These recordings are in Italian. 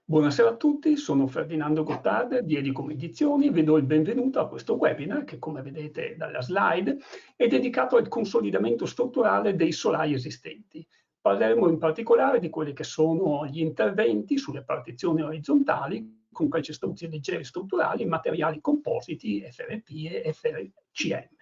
Buonasera a tutti, sono Ferdinando Gottardo di Edicom Edizioni e vi do il benvenuto a questo webinar che, come vedete dalla slide, è dedicato al consolidamento strutturale dei solai esistenti. Parleremo in particolare di quelli che sono gli interventi sulle partizioni orizzontali con calcestruzzi leggeri strutturali, materiali compositi, FRP e FRCM.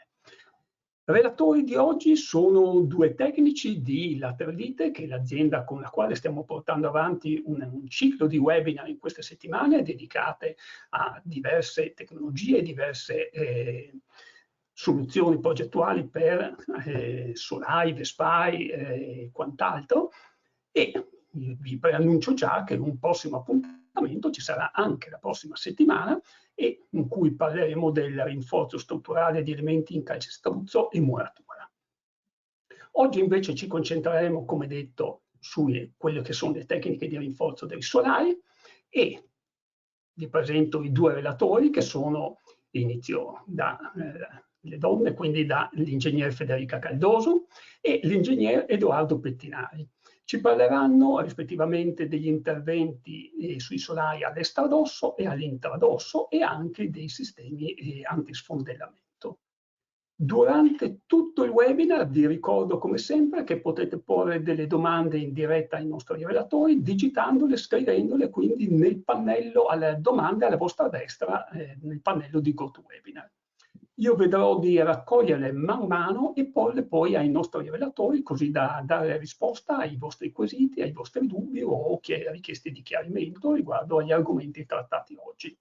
Relatori di oggi sono due tecnici di Laterlite, che è l'azienda con la quale stiamo portando avanti un ciclo di webinar in queste settimane dedicate a diverse tecnologie, diverse soluzioni progettuali per solai, Vespai e quant'altro. E vi preannuncio già che un prossimo appuntamento ci sarà anche la prossima settimana, e in cui parleremo del rinforzo strutturale di elementi in calcestruzzo e muratura. Oggi invece ci concentreremo, come detto, su quelle che sono le tecniche di rinforzo dei solai e vi presento i due relatori che sono, inizio dalle donne, quindi dall'ingegnere Federica Caldoso e l'ingegnere Edoardo Pettinari. Ci parleranno rispettivamente degli interventi sui solai all'estradosso e all'intradosso e anche dei sistemi antisfondellamento. Durante tutto il webinar vi ricordo come sempre che potete porre delle domande in diretta ai nostri relatori digitandole, scrivendole quindi nel pannello alle domande alla vostra destra, nel pannello di GoToWebinar. Io vedrò di raccoglierle man mano e porle poi ai nostri relatori, così da dare risposta ai vostri quesiti, ai vostri dubbi o richieste di chiarimento riguardo agli argomenti trattati oggi.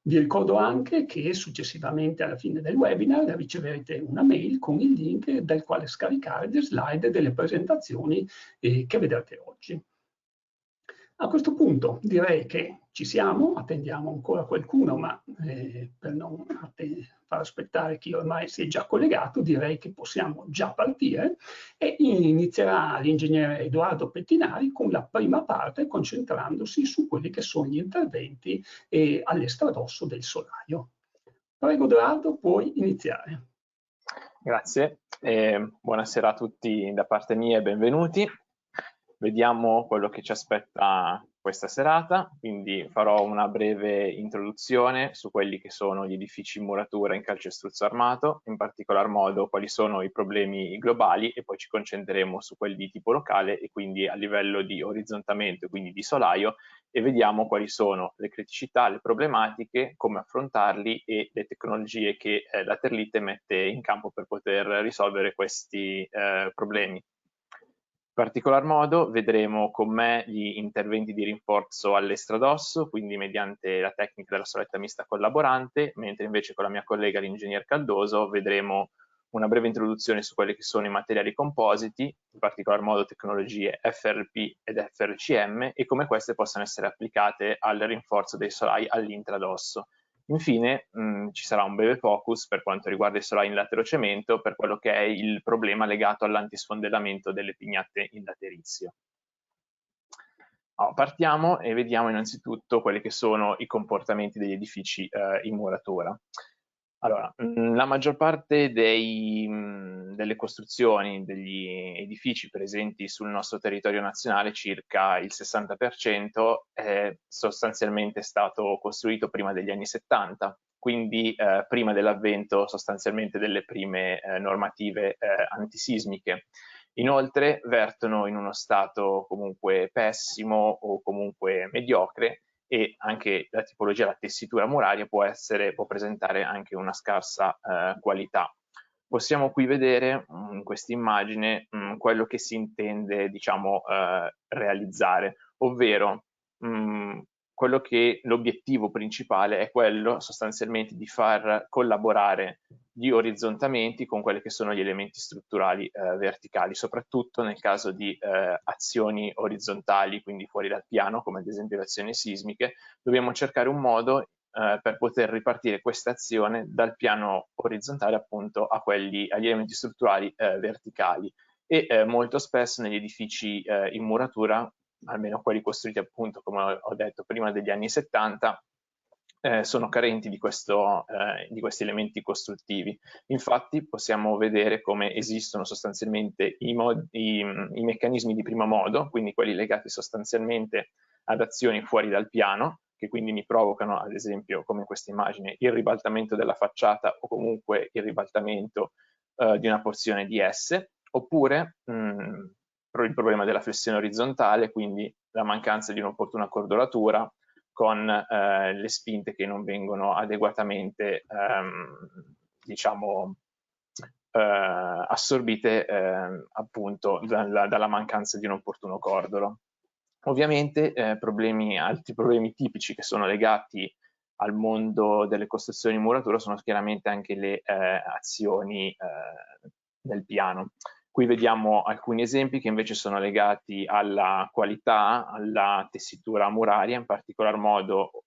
Vi ricordo anche che successivamente alla fine del webinar riceverete una mail con il link dal quale scaricare le slide delle presentazioni che vedrete oggi. A questo punto direi che ci siamo, attendiamo ancora qualcuno, ma per non far aspettare chi ormai si è già collegato, direi che possiamo già partire e inizierà l'ingegnere Edoardo Pettinari con la prima parte, concentrandosi su quelli che sono gli interventi all'estradosso del solaio. Prego Edoardo, puoi iniziare. Grazie, buonasera a tutti da parte mia e benvenuti. Vediamo quello che ci aspetta questa serata, quindi farò una breve introduzione su quelli che sono gli edifici in muratura in calcestruzzo armato, in particolar modo quali sono i problemi globali e poi ci concentreremo su quelli di tipo locale e quindi a livello di orizzontamento e quindi di solaio e vediamo quali sono le criticità, le problematiche, come affrontarli e le tecnologie che Laterlite mette in campo per poter risolvere questi problemi. In particolar modo vedremo con me gli interventi di rinforzo all'estradosso, quindi mediante la tecnica della soletta mista collaborante, mentre invece con la mia collega l'ingegner Caldoso vedremo una breve introduzione su quelli che sono i materiali compositi, in particolar modo tecnologie FRP ed FRCM e come queste possano essere applicate al rinforzo dei solai all'intradosso. Infine ci sarà un breve focus per quanto riguarda i solai in laterocemento per quello che è il problema legato all'antisfondellamento delle pignate in laterizio. Partiamo e vediamo innanzitutto quelli che sono i comportamenti degli edifici in muratura. Allora, la maggior parte delle costruzioni, degli edifici presenti sul nostro territorio nazionale, circa il 60%, è sostanzialmente stato costruito prima degli anni 70, quindi prima dell'avvento sostanzialmente delle prime normative antisismiche. Inoltre vertono in uno stato comunque pessimo o comunque mediocre e anche la tipologia, la tessitura muraria può presentare anche una scarsa qualità. Possiamo qui vedere in questa immagine quello che si intende, diciamo, realizzare, ovvero quello che l'obiettivo principale è quello sostanzialmente di far collaborare gli orizzontamenti con quelli che sono gli elementi strutturali verticali, soprattutto nel caso di azioni orizzontali, quindi fuori dal piano, come ad esempio le azioni sismiche, dobbiamo cercare un modo per poter ripartire questa azione dal piano orizzontale appunto agli elementi strutturali verticali e molto spesso negli edifici in muratura, almeno quelli costruiti appunto come ho detto prima degli anni 70, sono carenti di questi elementi costruttivi. Infatti possiamo vedere come esistono sostanzialmente i meccanismi di primo modo, quindi quelli legati sostanzialmente ad azioni fuori dal piano, che quindi mi provocano, ad esempio, come in questa immagine, il ribaltamento della facciata o comunque il ribaltamento di una porzione di esse, oppure il problema della flessione orizzontale, quindi la mancanza di un'opportuna cordolatura con le spinte che non vengono adeguatamente diciamo assorbite appunto dalla mancanza di un opportuno cordolo. Ovviamente altri problemi tipici che sono legati al mondo delle costruzioni in muratura sono chiaramente anche le azioni del piano. Qui vediamo alcuni esempi che invece sono legati alla qualità, alla tessitura muraria, in particolar modo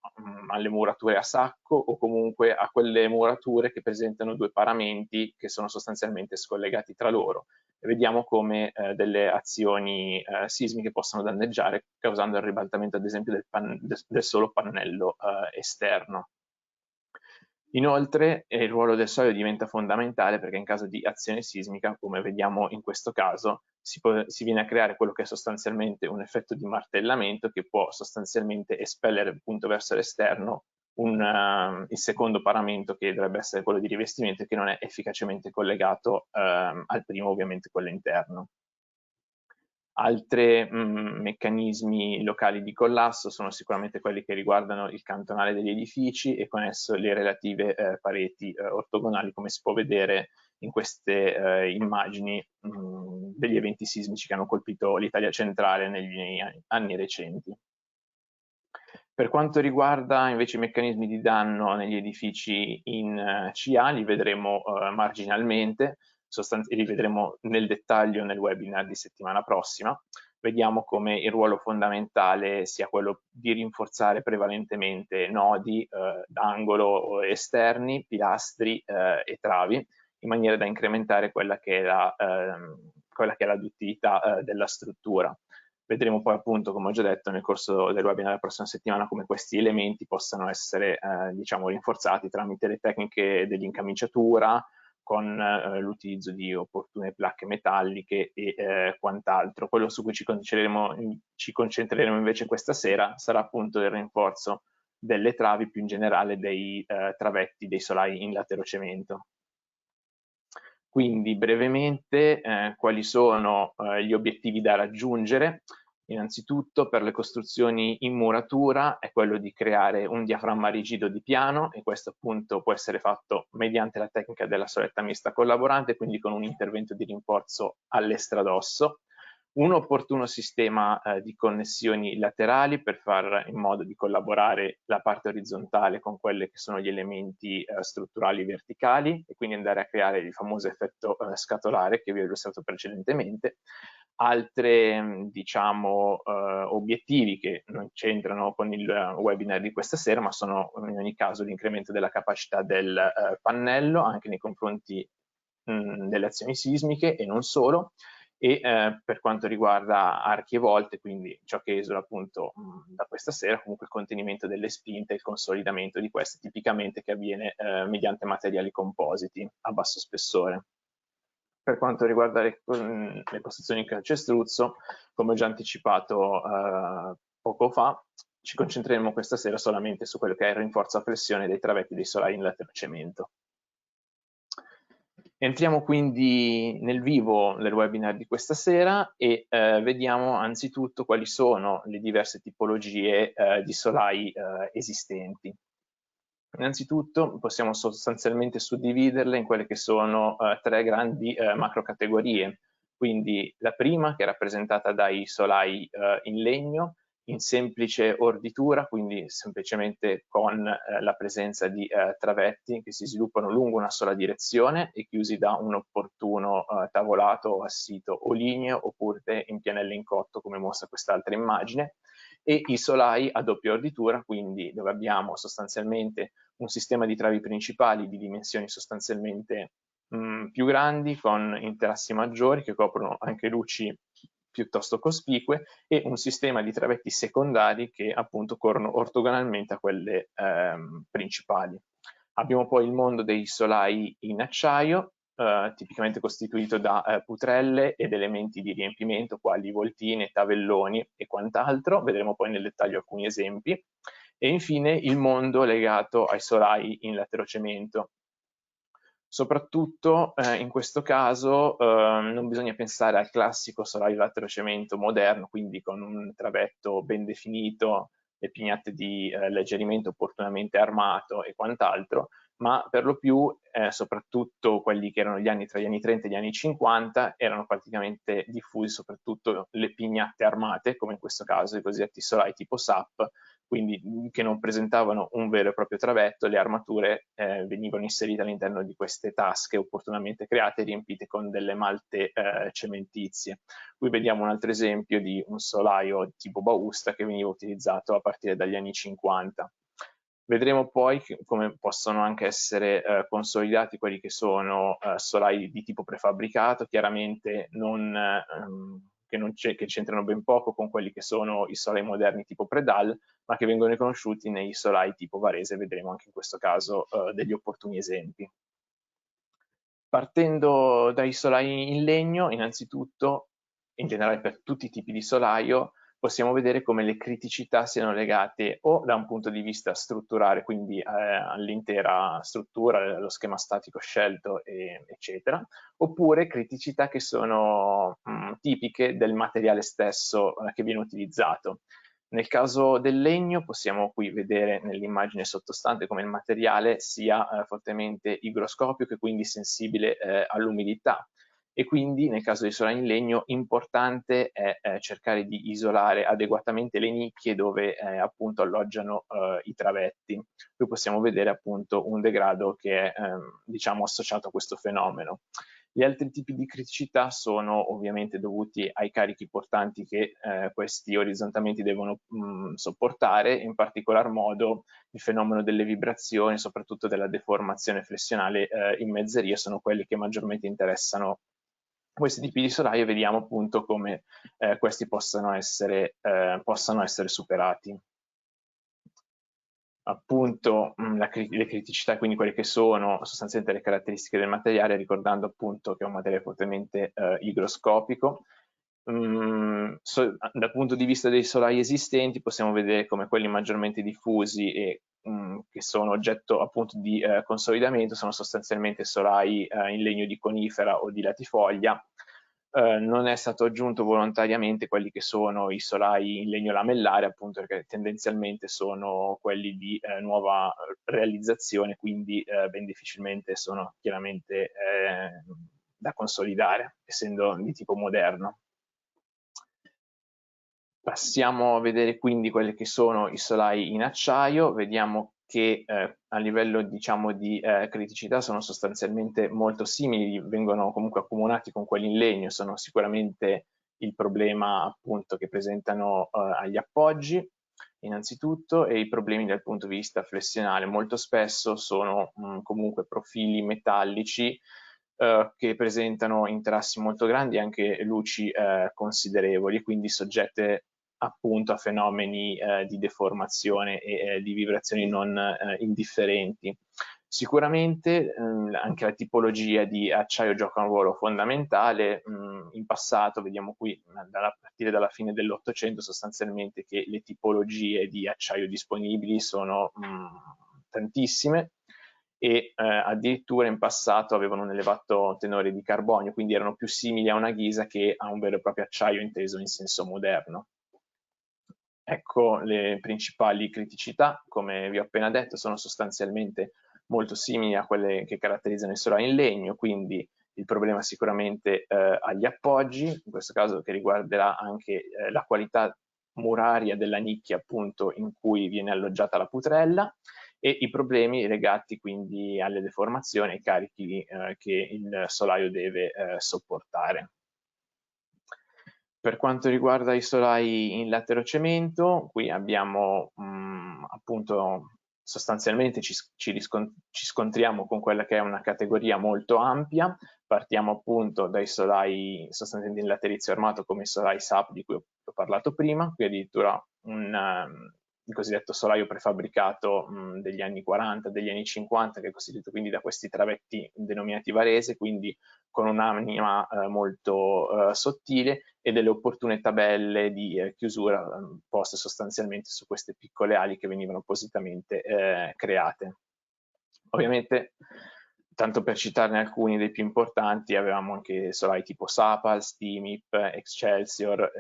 alle murature a sacco o comunque a quelle murature che presentano due paramenti che sono sostanzialmente scollegati tra loro. E vediamo come delle azioni sismiche possono danneggiare, causando il ribaltamento ad esempio del solo pannello esterno. Inoltre il ruolo del soglio diventa fondamentale perché in caso di azione sismica, come vediamo in questo caso, si viene a creare quello che è sostanzialmente un effetto di martellamento che può sostanzialmente espellere appunto verso l'esterno il secondo paramento che dovrebbe essere quello di rivestimento e che non è efficacemente collegato al primo, ovviamente quello interno. Altri meccanismi locali di collasso sono sicuramente quelli che riguardano il cantonale degli edifici e con esso le relative pareti ortogonali, come si può vedere in queste immagini degli eventi sismici che hanno colpito l'Italia centrale negli anni recenti. Per quanto riguarda invece i meccanismi di danno negli edifici in CA, li vedremo marginalmente, li vedremo nel dettaglio nel webinar di settimana prossima. Vediamo come il ruolo fondamentale sia quello di rinforzare prevalentemente nodi d'angolo esterni, pilastri e travi, in maniera da incrementare quella che è la duttilità della struttura. Vedremo poi appunto, come ho già detto, nel corso del webinar della prossima settimana come questi elementi possano essere diciamo rinforzati tramite le tecniche dell'incamiciatura, con l'utilizzo di opportune placche metalliche e quant'altro. Quello su cui ci concentreremo invece questa sera sarà appunto il rinforzo delle travi, più in generale dei travetti, dei solai in laterocemento. Quindi brevemente quali sono gli obiettivi da raggiungere? Innanzitutto per le costruzioni in muratura è quello di creare un diaframma rigido di piano e questo appunto può essere fatto mediante la tecnica della soletta mista collaborante, quindi con un intervento di rinforzo all'estradosso, un opportuno sistema di connessioni laterali per fare in modo di collaborare la parte orizzontale con quelli che sono gli elementi strutturali verticali e quindi andare a creare il famoso effetto scatolare che vi ho illustrato precedentemente. Altri diciamo, obiettivi che non c'entrano con il webinar di questa sera, ma sono in ogni caso l'incremento della capacità del pannello anche nei confronti delle azioni sismiche e non solo, e per quanto riguarda archi e volte, quindi ciò che esula appunto da questa sera, comunque il contenimento delle spinte e il consolidamento di queste, tipicamente che avviene mediante materiali compositi a basso spessore. Per quanto riguarda le costruzioni in calcestruzzo, come ho già anticipato poco fa, ci concentreremo questa sera solamente su quello che è il rinforzo a flessione dei travetti dei solai in laterocemento. Entriamo quindi nel vivo del webinar di questa sera e vediamo anzitutto quali sono le diverse tipologie di solai esistenti. Innanzitutto possiamo sostanzialmente suddividerle in quelle che sono tre grandi macrocategorie. Quindi la prima, che è rappresentata dai solai in legno, in semplice orditura, quindi semplicemente con la presenza di travetti che si sviluppano lungo una sola direzione e chiusi da un opportuno tavolato o assito o ligneo oppure in pianelle in cotto, come mostra quest'altra immagine, e i solai a doppia orditura, quindi dove abbiamo sostanzialmente un sistema di travi principali di dimensioni sostanzialmente più grandi, con interassi maggiori che coprono anche luci piuttosto cospicue e un sistema di travetti secondari che appunto corrono ortogonalmente a quelle principali. Abbiamo poi il mondo dei solai in acciaio, tipicamente costituito da putrelle ed elementi di riempimento quali voltine, tavelloni e quant'altro. Vedremo poi nel dettaglio alcuni esempi. E infine il mondo legato ai solai in laterocemento. Soprattutto in questo caso non bisogna pensare al classico solaio laterocemento moderno, quindi con un travetto ben definito, le pignate di alleggerimento opportunamente armato e quant'altro, ma per lo più, soprattutto quelli che erano gli anni tra gli anni 30 e gli anni 50, erano praticamente diffusi soprattutto le pignate armate, come in questo caso i cosiddetti solai tipo SAP, quindi che non presentavano un vero e proprio travetto, le armature venivano inserite all'interno di queste tasche opportunamente create e riempite con delle malte cementizie. Qui vediamo un altro esempio di un solaio tipo bausta che veniva utilizzato a partire dagli anni 50. Vedremo poi come possono anche essere consolidati quelli che sono solai di tipo prefabbricato, chiaramente che c'entrano ben poco con quelli che sono i solai moderni tipo Predal, ma che vengono riconosciuti nei solai tipo Varese. Vedremo anche in questo caso degli opportuni esempi. Partendo dai solai in legno, innanzitutto, in generale per tutti i tipi di solaio, possiamo vedere come le criticità siano legate o da un punto di vista strutturale, quindi all'intera struttura, allo schema statico scelto, eccetera, oppure criticità che sono tipiche del materiale stesso che viene utilizzato. Nel caso del legno possiamo qui vedere nell'immagine sottostante come il materiale sia fortemente igroscopico e quindi sensibile all'umidità, e quindi nel caso dei solai in legno importante è cercare di isolare adeguatamente le nicchie dove appunto alloggiano i travetti. Qui possiamo vedere appunto un degrado che è diciamo associato a questo fenomeno. Gli altri tipi di criticità sono ovviamente dovuti ai carichi portanti che questi orizzontamenti devono sopportare, in particolar modo il fenomeno delle vibrazioni, soprattutto della deformazione flessionale in mezzeria, sono quelli che maggiormente interessano questi tipi di solaio, e vediamo appunto come questi possano essere superati. Appunto le criticità, quindi quelle che sono sostanzialmente le caratteristiche del materiale, ricordando appunto che è un materiale fortemente igroscopico. Dal punto di vista dei solai esistenti possiamo vedere come quelli maggiormente diffusi e che sono oggetto appunto di consolidamento sono sostanzialmente solai in legno di conifera o di latifoglia. Non è stato aggiunto volontariamente quelli che sono i solai in legno lamellare, appunto perché tendenzialmente sono quelli di nuova realizzazione, quindi ben difficilmente sono chiaramente da consolidare, essendo di tipo moderno. Passiamo a vedere quindi quelli che sono i solai in acciaio. Vediamo che a livello diciamo di criticità sono sostanzialmente molto simili, vengono comunque accomunati con quelli in legno, sono sicuramente il problema appunto che presentano agli appoggi innanzitutto, e i problemi dal punto di vista flessionale molto spesso sono comunque profili metallici che presentano intrassi molto grandi e anche luci considerevoli, quindi soggette appunto a fenomeni di deformazione e di vibrazioni non indifferenti. Sicuramente anche la tipologia di acciaio gioca un ruolo fondamentale. In passato, vediamo qui a partire dalla fine dell'Ottocento sostanzialmente, che le tipologie di acciaio disponibili sono tantissime, e addirittura in passato avevano un elevato tenore di carbonio, quindi erano più simili a una ghisa che a un vero e proprio acciaio inteso in senso moderno. Ecco le principali criticità, come vi ho appena detto, sono sostanzialmente molto simili a quelle che caratterizzano i solai in legno, quindi il problema sicuramente agli appoggi, in questo caso che riguarderà anche la qualità muraria della nicchia appunto in cui viene alloggiata la putrella, e i problemi legati quindi alle deformazioni e ai carichi che il solaio deve sopportare. Per quanto riguarda i solai in laterocemento, qui abbiamo appunto sostanzialmente ci scontriamo con quella che è una categoria molto ampia. Partiamo appunto dai solai sostanzialmente in laterizio armato come i solai SAP di cui ho parlato prima, qui addirittura il cosiddetto solaio prefabbricato degli anni 40, degli anni 50, che è costituito quindi da questi travetti denominati varese, quindi con un'anima molto sottile e delle opportune tabelle di chiusura poste sostanzialmente su queste piccole ali che venivano appositamente create. Ovviamente, tanto per citarne alcuni dei più importanti, avevamo anche solai tipo Sapal, Steamip, Excelsior,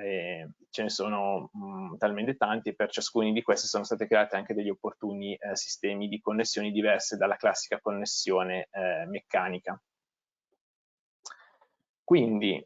ce ne sono talmente tanti e per ciascuno di questi sono state create anche degli opportuni sistemi di connessioni diverse dalla classica connessione meccanica. Quindi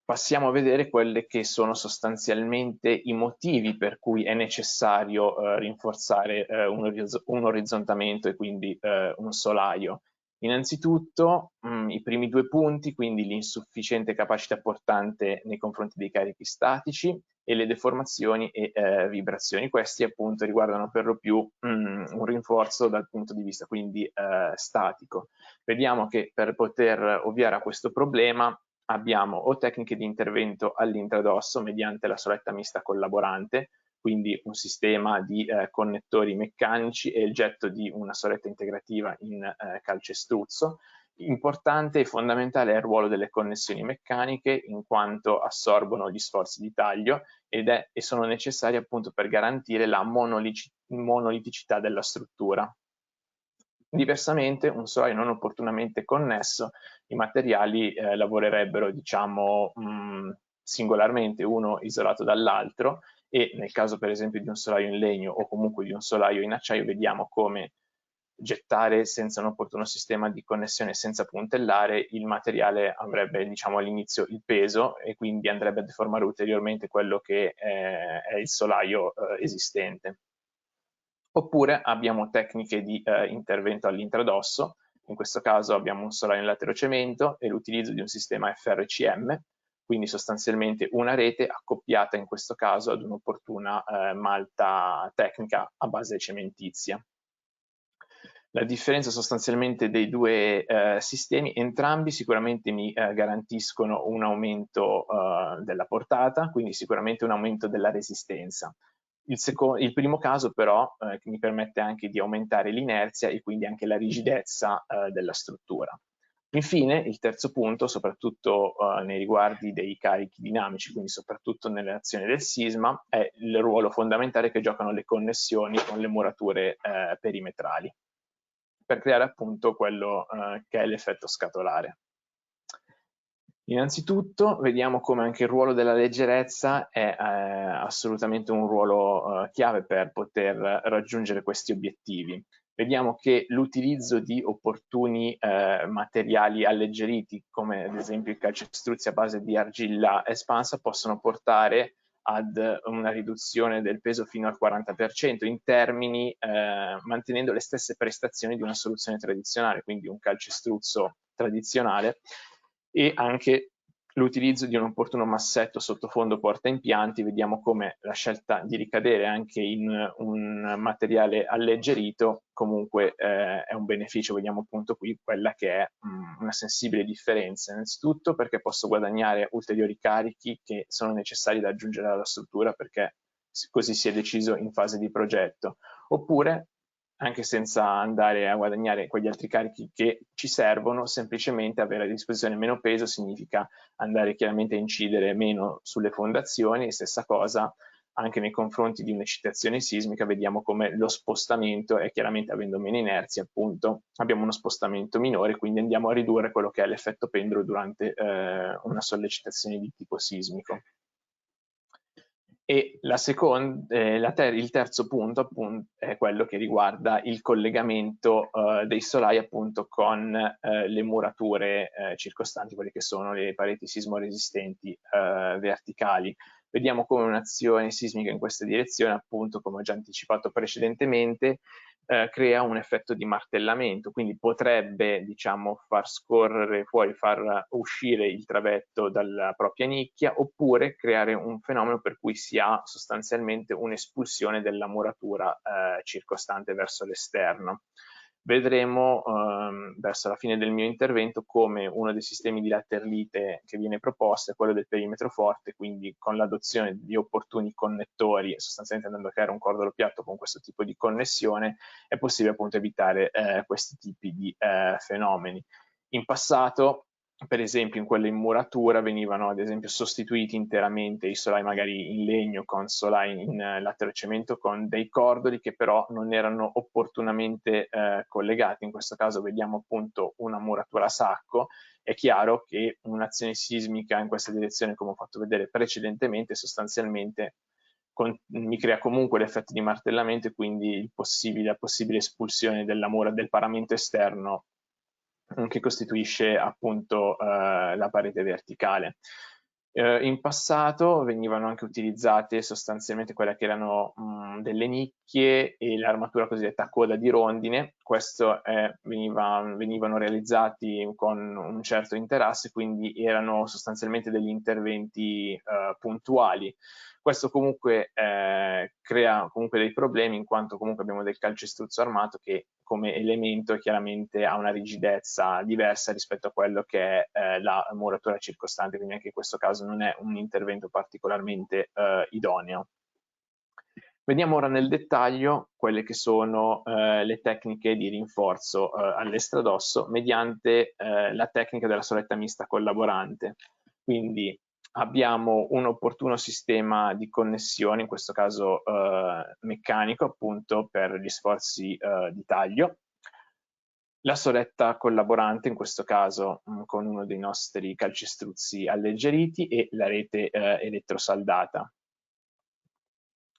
passiamo a vedere quelli che sono sostanzialmente i motivi per cui è necessario rinforzare un orizzontamento e quindi un solaio. Innanzitutto i primi due punti, quindi l'insufficiente capacità portante nei confronti dei carichi statici e le deformazioni e vibrazioni. Questi appunto riguardano per lo più un rinforzo dal punto di vista quindi statico. Vediamo che per poter ovviare a questo problema abbiamo o tecniche di intervento all'intradosso mediante la soletta mista collaborante, quindi un sistema di connettori meccanici e il getto di una soletta integrativa in calcestruzzo. Importante e fondamentale è il ruolo delle connessioni meccaniche in quanto assorbono gli sforzi di taglio e sono necessarie appunto per garantire la monoliticità della struttura. Diversamente, un solaio non opportunamente connesso, i materiali lavorerebbero, diciamo, singolarmente, uno isolato dall'altro, e nel caso per esempio di un solaio in legno o comunque di un solaio in acciaio, vediamo come gettare senza un opportuno sistema di connessione, senza puntellare, il materiale avrebbe, diciamo, all'inizio il peso e quindi andrebbe a deformare ulteriormente quello che è il solaio esistente. Oppure abbiamo tecniche di intervento all'intradosso, in questo caso abbiamo un solaio in laterocemento e l'utilizzo di un sistema FRCM, quindi sostanzialmente una rete accoppiata in questo caso ad un'opportuna malta tecnica a base cementizia. La differenza sostanzialmente dei due sistemi, entrambi sicuramente mi garantiscono un aumento della portata, quindi sicuramente un aumento della resistenza. Il primo caso però che mi permette anche di aumentare l'inerzia e quindi anche la rigidezza della struttura. Infine, il terzo punto, soprattutto nei riguardi dei carichi dinamici, quindi soprattutto nelle azioni del sisma, è il ruolo fondamentale che giocano le connessioni con le murature perimetrali, per creare appunto quello che è l'effetto scatolare. Innanzitutto vediamo come anche il ruolo della leggerezza è assolutamente un ruolo chiave per poter raggiungere questi obiettivi. Vediamo che l'utilizzo di opportuni materiali alleggeriti, come ad esempio i calcestruzzi a base di argilla espansa, possono portare ad una riduzione del peso fino al 40% in termini mantenendo le stesse prestazioni di una soluzione tradizionale, quindi un calcestruzzo tradizionale, e anche l'utilizzo di un opportuno massetto sottofondo porta impianti. Vediamo come la scelta di ricadere anche in un materiale alleggerito comunque è un beneficio. Vediamo appunto qui quella che è una sensibile differenza, innanzitutto perché posso guadagnare ulteriori carichi che sono necessari da aggiungere alla struttura perché così si è deciso in fase di progetto, oppure anche senza andare a guadagnare quegli altri carichi che ci servono, semplicemente avere a disposizione meno peso significa andare chiaramente a incidere meno sulle fondazioni. Stessa cosa anche nei confronti di un'eccitazione sismica, vediamo come lo spostamento è chiaramente, avendo meno inerzia, appunto, abbiamo uno spostamento minore, quindi andiamo a ridurre quello che è l'effetto pendolo durante una sollecitazione di tipo sismico. E il terzo punto appunto è quello che riguarda il collegamento dei solai appunto con le murature circostanti, quelle che sono le pareti sismoresistenti verticali. Vediamo come un'azione sismica in questa direzione, appunto, come ho già anticipato precedentemente, crea un effetto di martellamento, quindi potrebbe, diciamo, far scorrere fuori, far uscire il travetto dalla propria nicchia, oppure creare un fenomeno per cui si ha sostanzialmente un'espulsione della muratura circostante verso l'esterno. vedremo verso la fine del mio intervento come uno dei sistemi di laterlite che viene proposto è quello del perimetro forte, quindi con l'adozione di opportuni connettori, sostanzialmente andando a creare un cordolo piatto con questo tipo di connessione, è possibile appunto evitare questi tipi di fenomeni. In passato, per esempio in quella in muratura, venivano ad esempio sostituiti interamente i solai magari in legno con solai in laterocemento con dei cordoli che però non erano opportunamente collegati. In questo caso vediamo appunto una muratura a sacco. È chiaro che un'azione sismica in questa direzione, come ho fatto vedere precedentemente, sostanzialmente mi crea comunque l'effetto di martellamento e quindi la possibile espulsione della mura del paramento esterno che costituisce appunto la parete verticale. In passato venivano anche utilizzate sostanzialmente quelle che erano delle nicchie e l'armatura cosiddetta coda di rondine. Questo venivano realizzati con un certo interasse, quindi erano sostanzialmente degli interventi puntuali. Questo comunque crea comunque dei problemi, in quanto comunque abbiamo del calcestruzzo armato che come elemento chiaramente ha una rigidezza diversa rispetto a quello che è la muratura circostante, quindi anche in questo caso non è un intervento particolarmente idoneo. Vediamo ora nel dettaglio quelle che sono le tecniche di rinforzo all'estradosso mediante la tecnica della soletta mista collaborante. Quindi abbiamo un opportuno sistema di connessione, in questo caso meccanico appunto per gli sforzi di taglio. La soletta collaborante, in questo caso con uno dei nostri calcestruzzi alleggeriti e la rete elettrosaldata.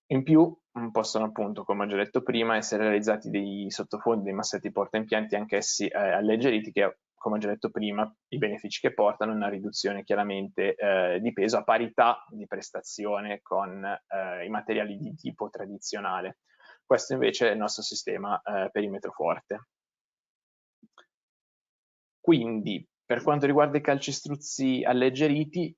In più possono appunto, come ho già detto prima, essere realizzati dei sottofondi, dei massetti portaimpianti anch'essi alleggeriti che, come ho già detto prima, i benefici che portano è una riduzione chiaramente di peso a parità di prestazione con i materiali di tipo tradizionale. Questo invece è il nostro sistema perimetro forte. Quindi, per quanto riguarda i calcestruzzi alleggeriti,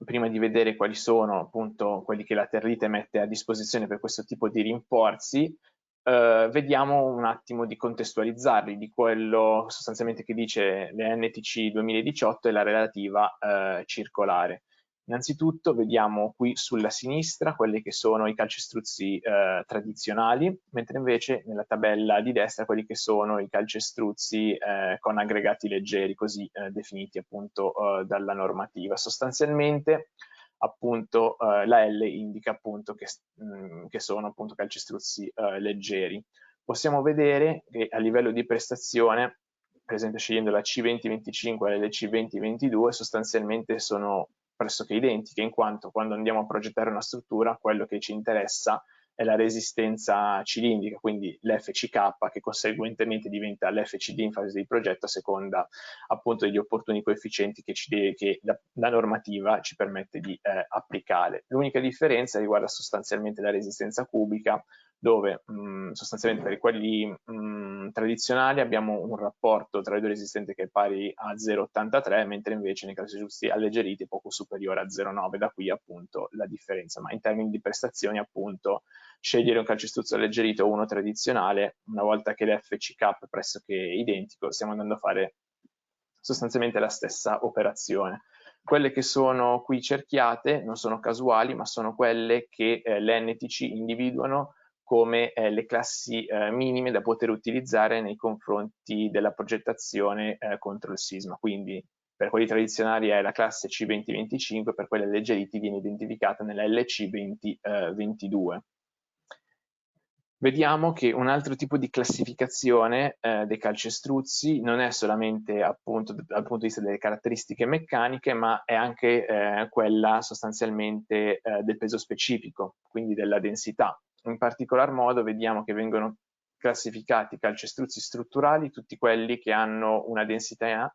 prima di vedere quali sono appunto quelli che la Terlite mette a disposizione per questo tipo di rinforzi, vediamo un attimo di contestualizzarli, di quello sostanzialmente che dice le NTC 2018 e la relativa circolare. Innanzitutto vediamo qui sulla sinistra quelli che sono i calcestruzzi tradizionali, mentre invece nella tabella di destra quelli che sono i calcestruzzi con aggregati leggeri, così definiti appunto dalla normativa. Sostanzialmente appunto la L indica appunto che sono appunto calcestruzzi leggeri. Possiamo vedere che a livello di prestazione, per esempio scegliendo la C2025 e la C2022, sostanzialmente sono pressoché identiche, in quanto quando andiamo a progettare una struttura, quello che ci interessa è la resistenza cilindrica, quindi l'FCK, che conseguentemente diventa l'FCD in fase di progetto a seconda appunto degli opportuni coefficienti che la normativa ci permette di applicare. L'unica differenza riguarda sostanzialmente la resistenza cubica, dove sostanzialmente per quelli tradizionali abbiamo un rapporto tra le due resistenze che è pari a 0,83, mentre invece nei calcestruzzi alleggeriti è poco superiore a 0,9, da qui appunto la differenza. Ma in termini di prestazioni appunto scegliere un calcestruzzo alleggerito o uno tradizionale, una volta che l'FCK è pressoché identico, stiamo andando a fare sostanzialmente la stessa operazione. Quelle che sono qui cerchiate non sono casuali, ma sono quelle che l'NTC individuano come le classi minime da poter utilizzare nei confronti della progettazione contro il sisma. Quindi per quelli tradizionali è la classe C2025, per quelli alleggeriti viene identificata nella LC2022. Vediamo che un altro tipo di classificazione dei calcestruzzi non è solamente appunto dal punto di vista delle caratteristiche meccaniche, ma è anche quella sostanzialmente del peso specifico, quindi della densità. In particolar modo vediamo che vengono classificati calcestruzzi strutturali tutti quelli che hanno una densità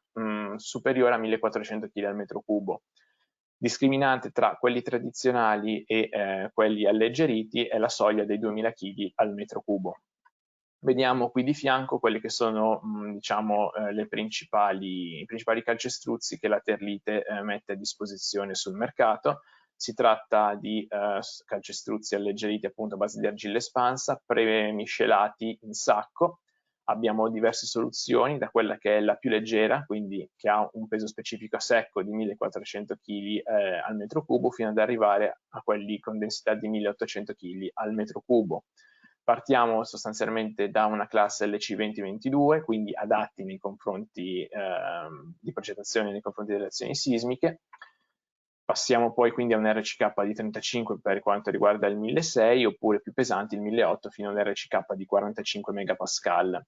superiore a 1400 kg al metro cubo. Discriminante tra quelli tradizionali e quelli alleggeriti è la soglia dei 2000 kg al metro cubo. Vediamo qui di fianco quelli che sono diciamo, i principali calcestruzzi che la Terlite mette a disposizione sul mercato. Si tratta di calcestruzzi alleggeriti appunto a base di argilla espansa, premiscelati in sacco. abbiamo diverse soluzioni, da quella che è la più leggera, quindi che ha un peso specifico a secco di 1400 kg al metro cubo, fino ad arrivare a quelli con densità di 1800 kg al metro cubo. Partiamo sostanzialmente da una classe LC2022, quindi adatti nei confronti di progettazione nei confronti delle azioni sismiche. Passiamo poi quindi a un RCK di 35 per quanto riguarda il 1600, oppure più pesanti il 1800 fino all'RCK di 45 megapascal.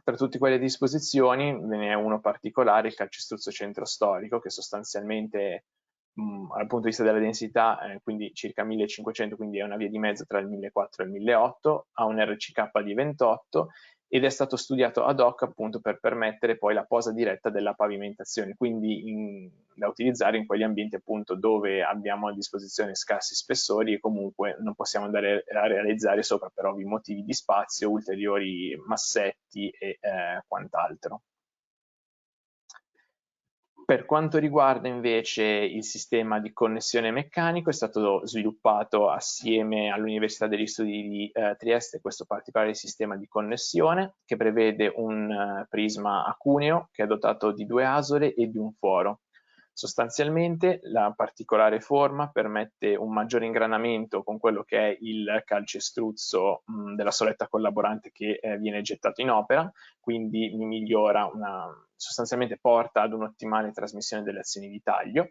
Tra tutte quelle disposizioni ve ne è uno particolare, il calcestruzzo centro storico, che sostanzialmente dal punto di vista della densità, quindi circa 1500, quindi è una via di mezzo tra il 1400 e il 1800, ha un RCK di 28 ed è stato studiato ad hoc appunto per permettere poi la posa diretta della pavimentazione, quindi da utilizzare in quegli ambienti appunto dove abbiamo a disposizione scarsi spessori e comunque non possiamo andare a realizzare sopra per ovvi motivi di spazio ulteriori massetti e quant'altro. Per quanto riguarda invece il sistema di connessione meccanico, è stato sviluppato assieme all'Università degli Studi di Trieste questo particolare sistema di connessione che prevede un prisma a cuneo che è dotato di 2 asole e di un foro. Sostanzialmente la particolare forma permette un maggiore ingranamento con quello che è il calcestruzzo della soletta collaborante che viene gettato in opera, quindi mi migliora sostanzialmente porta ad un'ottimale trasmissione delle azioni di taglio,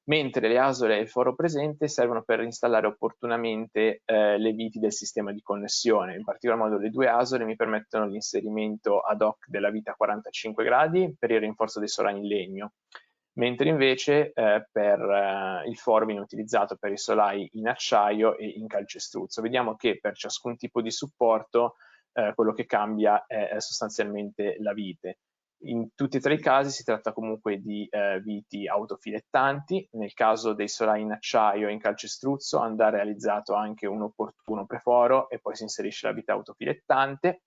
mentre le asole e il foro presente servono per installare opportunamente le viti del sistema di connessione. In particolar modo le 2 asole mi permettono l'inserimento ad hoc della vita a 45 gradi per il rinforzo dei solai in legno, mentre invece per il foro viene utilizzato per i solai in acciaio e in calcestruzzo. Vediamo che per ciascun tipo di supporto quello che cambia è sostanzialmente la vite. In tutti e 3 i casi si tratta comunque di viti autofilettanti. Nel caso dei solai in acciaio e in calcestruzzo andrà realizzato anche un opportuno preforo e poi si inserisce la vite autofilettante.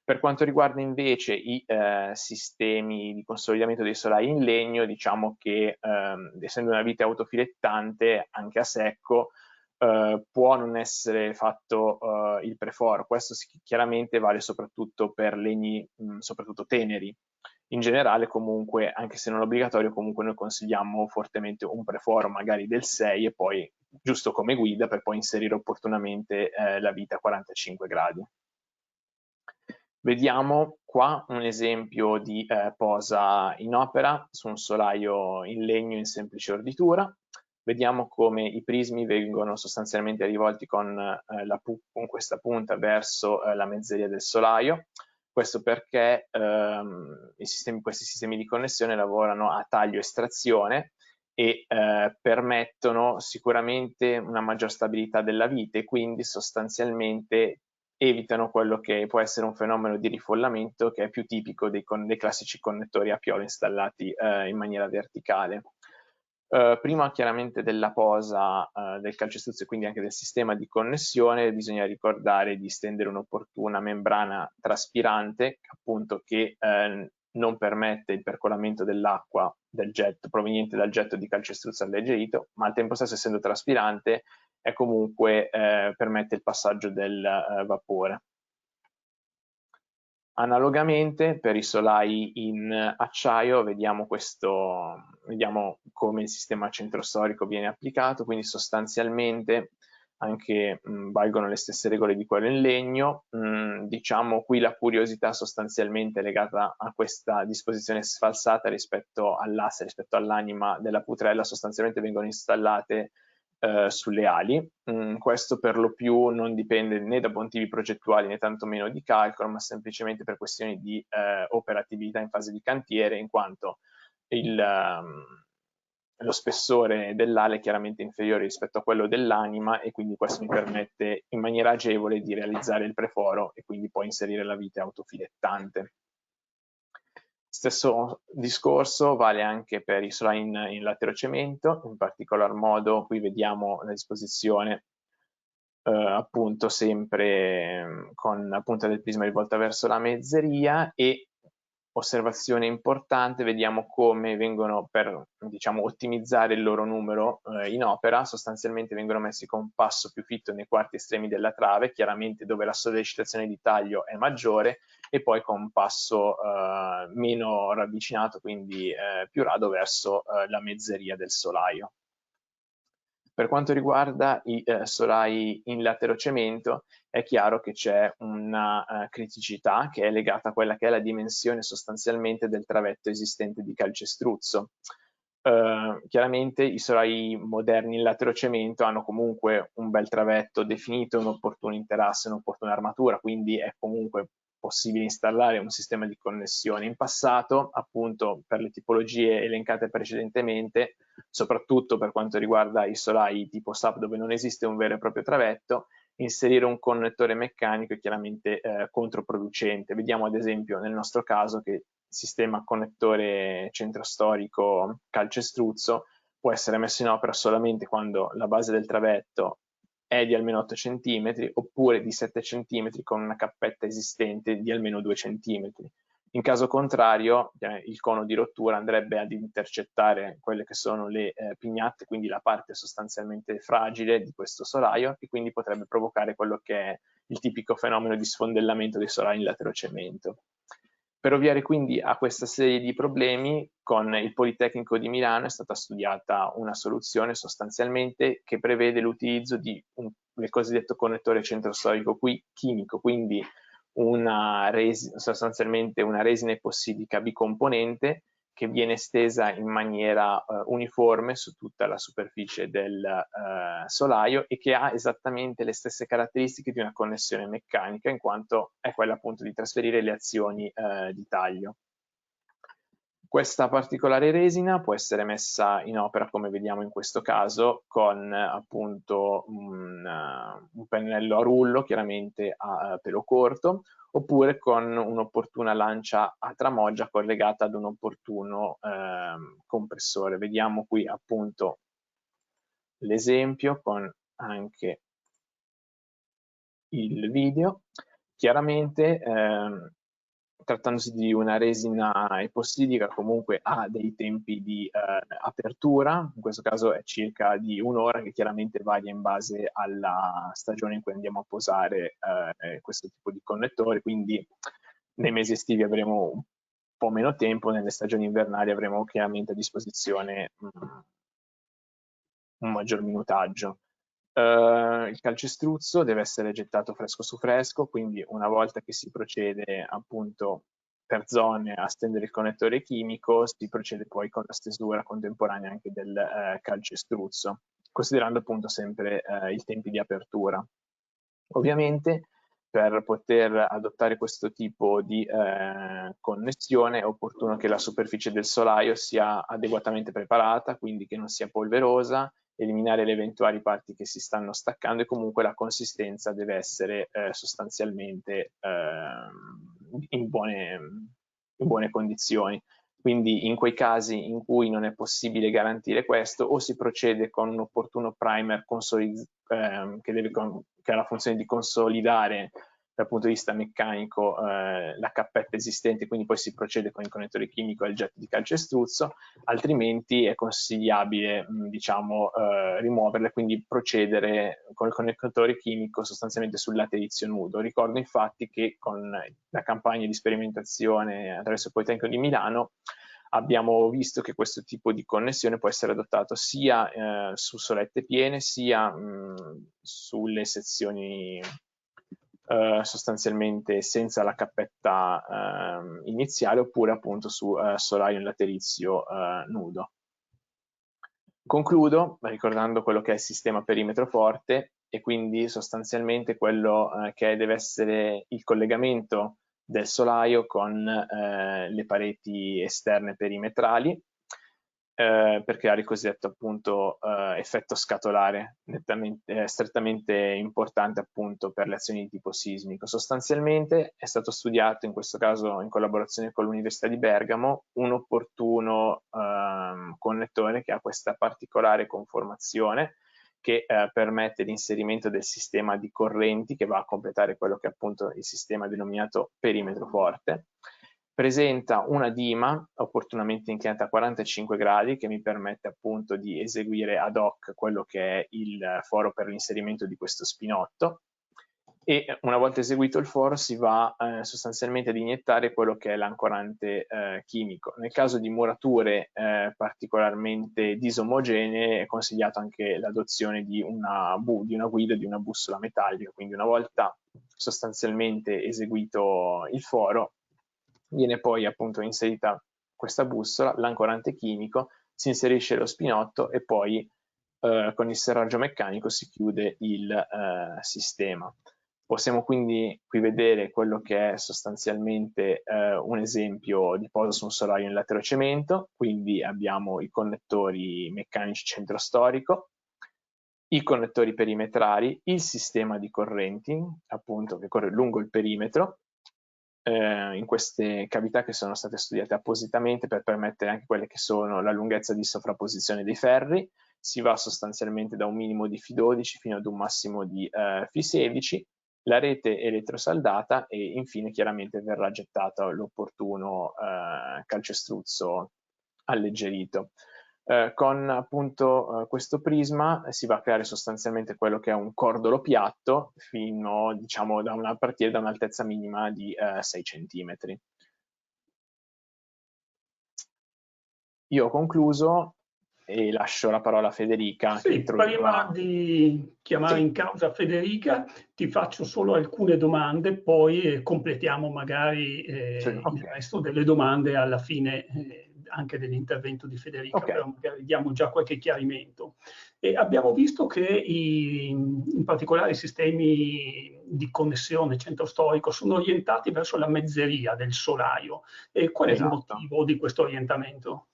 Per quanto riguarda invece i sistemi di consolidamento dei solai in legno, diciamo che essendo una vite autofilettante anche a secco, può non essere fatto il preforo. Questo chiaramente vale soprattutto per legni soprattutto teneri. In generale comunque, anche se non obbligatorio, comunque noi consigliamo fortemente un preforo magari del 6 e poi giusto come guida per poi inserire opportunamente la vite a 45 gradi. Vediamo qua un esempio di posa in opera su un solaio in legno in semplice orditura. Vediamo come i prismi vengono sostanzialmente rivolti con questa punta verso la mezzeria del solaio. Questo perché questi sistemi di connessione lavorano a taglio estrazione e permettono sicuramente una maggior stabilità della vite, quindi sostanzialmente evitano quello che può essere un fenomeno di rifollamento che è più tipico dei classici connettori a piolo installati in maniera verticale. Prima chiaramente della posa del calcestruzzo e quindi anche del sistema di connessione bisogna ricordare di stendere un'opportuna membrana traspirante appunto che non permette il percolamento dell'acqua del getto proveniente dal getto di calcestruzzo alleggerito, ma al tempo stesso essendo traspirante e comunque permette il passaggio del vapore. Analogamente per i solai in acciaio vediamo come il sistema centrostorico viene applicato, quindi sostanzialmente anche valgono le stesse regole di quello in legno. Diciamo qui la curiosità sostanzialmente legata a questa disposizione sfalsata rispetto all'asse, rispetto all'anima della putrella, sostanzialmente vengono installate sulle ali. Questo per lo più non dipende né da motivi progettuali né tantomeno di calcolo, ma semplicemente per questioni di operatività in fase di cantiere, in quanto lo spessore dell'ala è chiaramente inferiore rispetto a quello dell'anima e quindi questo mi permette in maniera agevole di realizzare il preforo e quindi poi inserire la vite autofilettante. Stesso discorso vale anche per i solai in laterocemento, in particolar modo qui vediamo la disposizione appunto sempre con la punta del prisma rivolta verso la mezzeria e osservazione importante, vediamo come vengono, per diciamo, ottimizzare il loro numero in opera, sostanzialmente vengono messi con un passo più fitto nei quarti estremi della trave, chiaramente dove la sollecitazione di taglio è maggiore, e poi con un passo meno ravvicinato, quindi più rado, verso la mezzeria del solaio. Per quanto riguarda i solai in laterocemento, è chiaro che c'è una criticità che è legata a quella che è la dimensione sostanzialmente del travetto esistente di calcestruzzo. Chiaramente i solai moderni in laterocemento hanno comunque un bel travetto definito, un opportuno interasse, un'opportuna armatura, quindi è comunque possibile installare un sistema di connessione. In passato, appunto, per le tipologie elencate precedentemente, soprattutto per quanto riguarda i solai tipo SAP dove non esiste un vero e proprio travetto, inserire un connettore meccanico è chiaramente controproducente. Vediamo ad esempio nel nostro caso che il sistema connettore centrostorico calcestruzzo può essere messo in opera solamente quando la base del travetto è di almeno 8 cm oppure di 7 cm con una cappetta esistente di almeno 2 cm. In caso contrario, il cono di rottura andrebbe ad intercettare quelle che sono le pignatte, quindi la parte sostanzialmente fragile di questo solaio, e quindi potrebbe provocare quello che è il tipico fenomeno di sfondellamento dei solai in laterocemento. Per ovviare quindi a questa serie di problemi, con il Politecnico di Milano è stata studiata una soluzione sostanzialmente che prevede l'utilizzo di del cosiddetto connettore centrostorico chimico, quindi sostanzialmente una resina epossidica bicomponente che viene estesa in maniera uniforme su tutta la superficie del solaio e che ha esattamente le stesse caratteristiche di una connessione meccanica, in quanto è quella appunto di trasferire le azioni di taglio. Questa particolare resina può essere messa in opera, come vediamo in questo caso, con appunto un pennello a rullo, chiaramente a pelo corto, oppure con un'opportuna lancia a tramoggia collegata ad un opportuno compressore. Vediamo qui appunto l'esempio con anche il video. Chiaramente trattandosi di una resina epossidica comunque ha dei tempi di apertura, in questo caso è circa di un'ora, che chiaramente varia in base alla stagione in cui andiamo a posare questo tipo di connettore, quindi nei mesi estivi avremo un po' meno tempo, nelle stagioni invernali avremo chiaramente a disposizione un maggior minutaggio. Il calcestruzzo deve essere gettato fresco su fresco, quindi una volta che si procede appunto per zone a stendere il connettore chimico, si procede poi con la stesura contemporanea anche del calcestruzzo, considerando appunto sempre i tempi di apertura. Ovviamente per poter adottare questo tipo di connessione è opportuno che la superficie del solaio sia adeguatamente preparata, quindi che non sia polverosa, eliminare le eventuali parti che si stanno staccando, e comunque la consistenza deve essere sostanzialmente in buone condizioni. Quindi in quei casi in cui non è possibile garantire questo, o si procede con un opportuno primer che ha la funzione di consolidare dal punto di vista meccanico la cappetta esistente, quindi poi si procede con il connettore chimico e il getto di calcestruzzo, altrimenti è consigliabile diciamo, rimuoverle, quindi procedere con il connettore chimico sostanzialmente sul laterizio nudo. Ricordo infatti che con la campagna di sperimentazione attraverso il Politecnico di Milano abbiamo visto che questo tipo di connessione può essere adottato sia su solette piene, sia sulle sezioni sostanzialmente senza la cappetta iniziale, oppure appunto su solaio in laterizio nudo. Concludo ricordando quello che è il sistema perimetro forte, e quindi sostanzialmente quello che deve essere il collegamento del solaio con le pareti esterne perimetrali per creare il cosiddetto appunto effetto scatolare, strettamente importante appunto per le azioni di tipo sismico. Sostanzialmente è stato studiato, in questo caso in collaborazione con l'Università di Bergamo, un opportuno connettore che ha questa particolare conformazione, che permette l'inserimento del sistema di correnti che va a completare quello che è appunto il sistema denominato perimetro forte, presenta una dima opportunamente inclinata a 45 gradi che mi permette appunto di eseguire ad hoc quello che è il foro per l'inserimento di questo spinotto, e una volta eseguito il foro si va sostanzialmente ad iniettare quello che è l'ancorante chimico. Nel caso di murature particolarmente disomogenee è consigliato anche l'adozione di una guida, di una bussola metallica, quindi una volta sostanzialmente eseguito il foro viene poi appunto inserita questa bussola, l'ancorante chimico, si inserisce lo spinotto e poi con il serraggio meccanico si chiude il sistema. Possiamo quindi qui vedere quello che è sostanzialmente un esempio di posa su un solaio in laterocemento, quindi abbiamo i connettori meccanici centrostorico, i connettori perimetrali, il sistema di correnti, appunto, che corre lungo il perimetro, in queste cavità che sono state studiate appositamente per permettere anche quelle che sono la lunghezza di sovrapposizione dei ferri. Si va sostanzialmente da un minimo di Φ12 fino ad un massimo di Φ16, la rete elettrosaldata e infine chiaramente verrà gettato l'opportuno calcestruzzo alleggerito. Con appunto questo prisma si va a creare sostanzialmente quello che è un cordolo piatto fino, diciamo, a partire da un'altezza minima di 6 cm. Io ho concluso e lascio la parola a Federica che Sì, prima introdurrà. di chiamare Sì, in causa Federica, ti faccio solo alcune domande, poi completiamo magari sì, il ok. resto delle domande alla fine anche dell'intervento di Federica, Ok. però magari diamo già qualche chiarimento. E abbiamo visto che in particolare i sistemi di connessione centro-storico sono orientati verso la mezzeria del solaio. E qual è il Esatto. motivo di questo orientamento?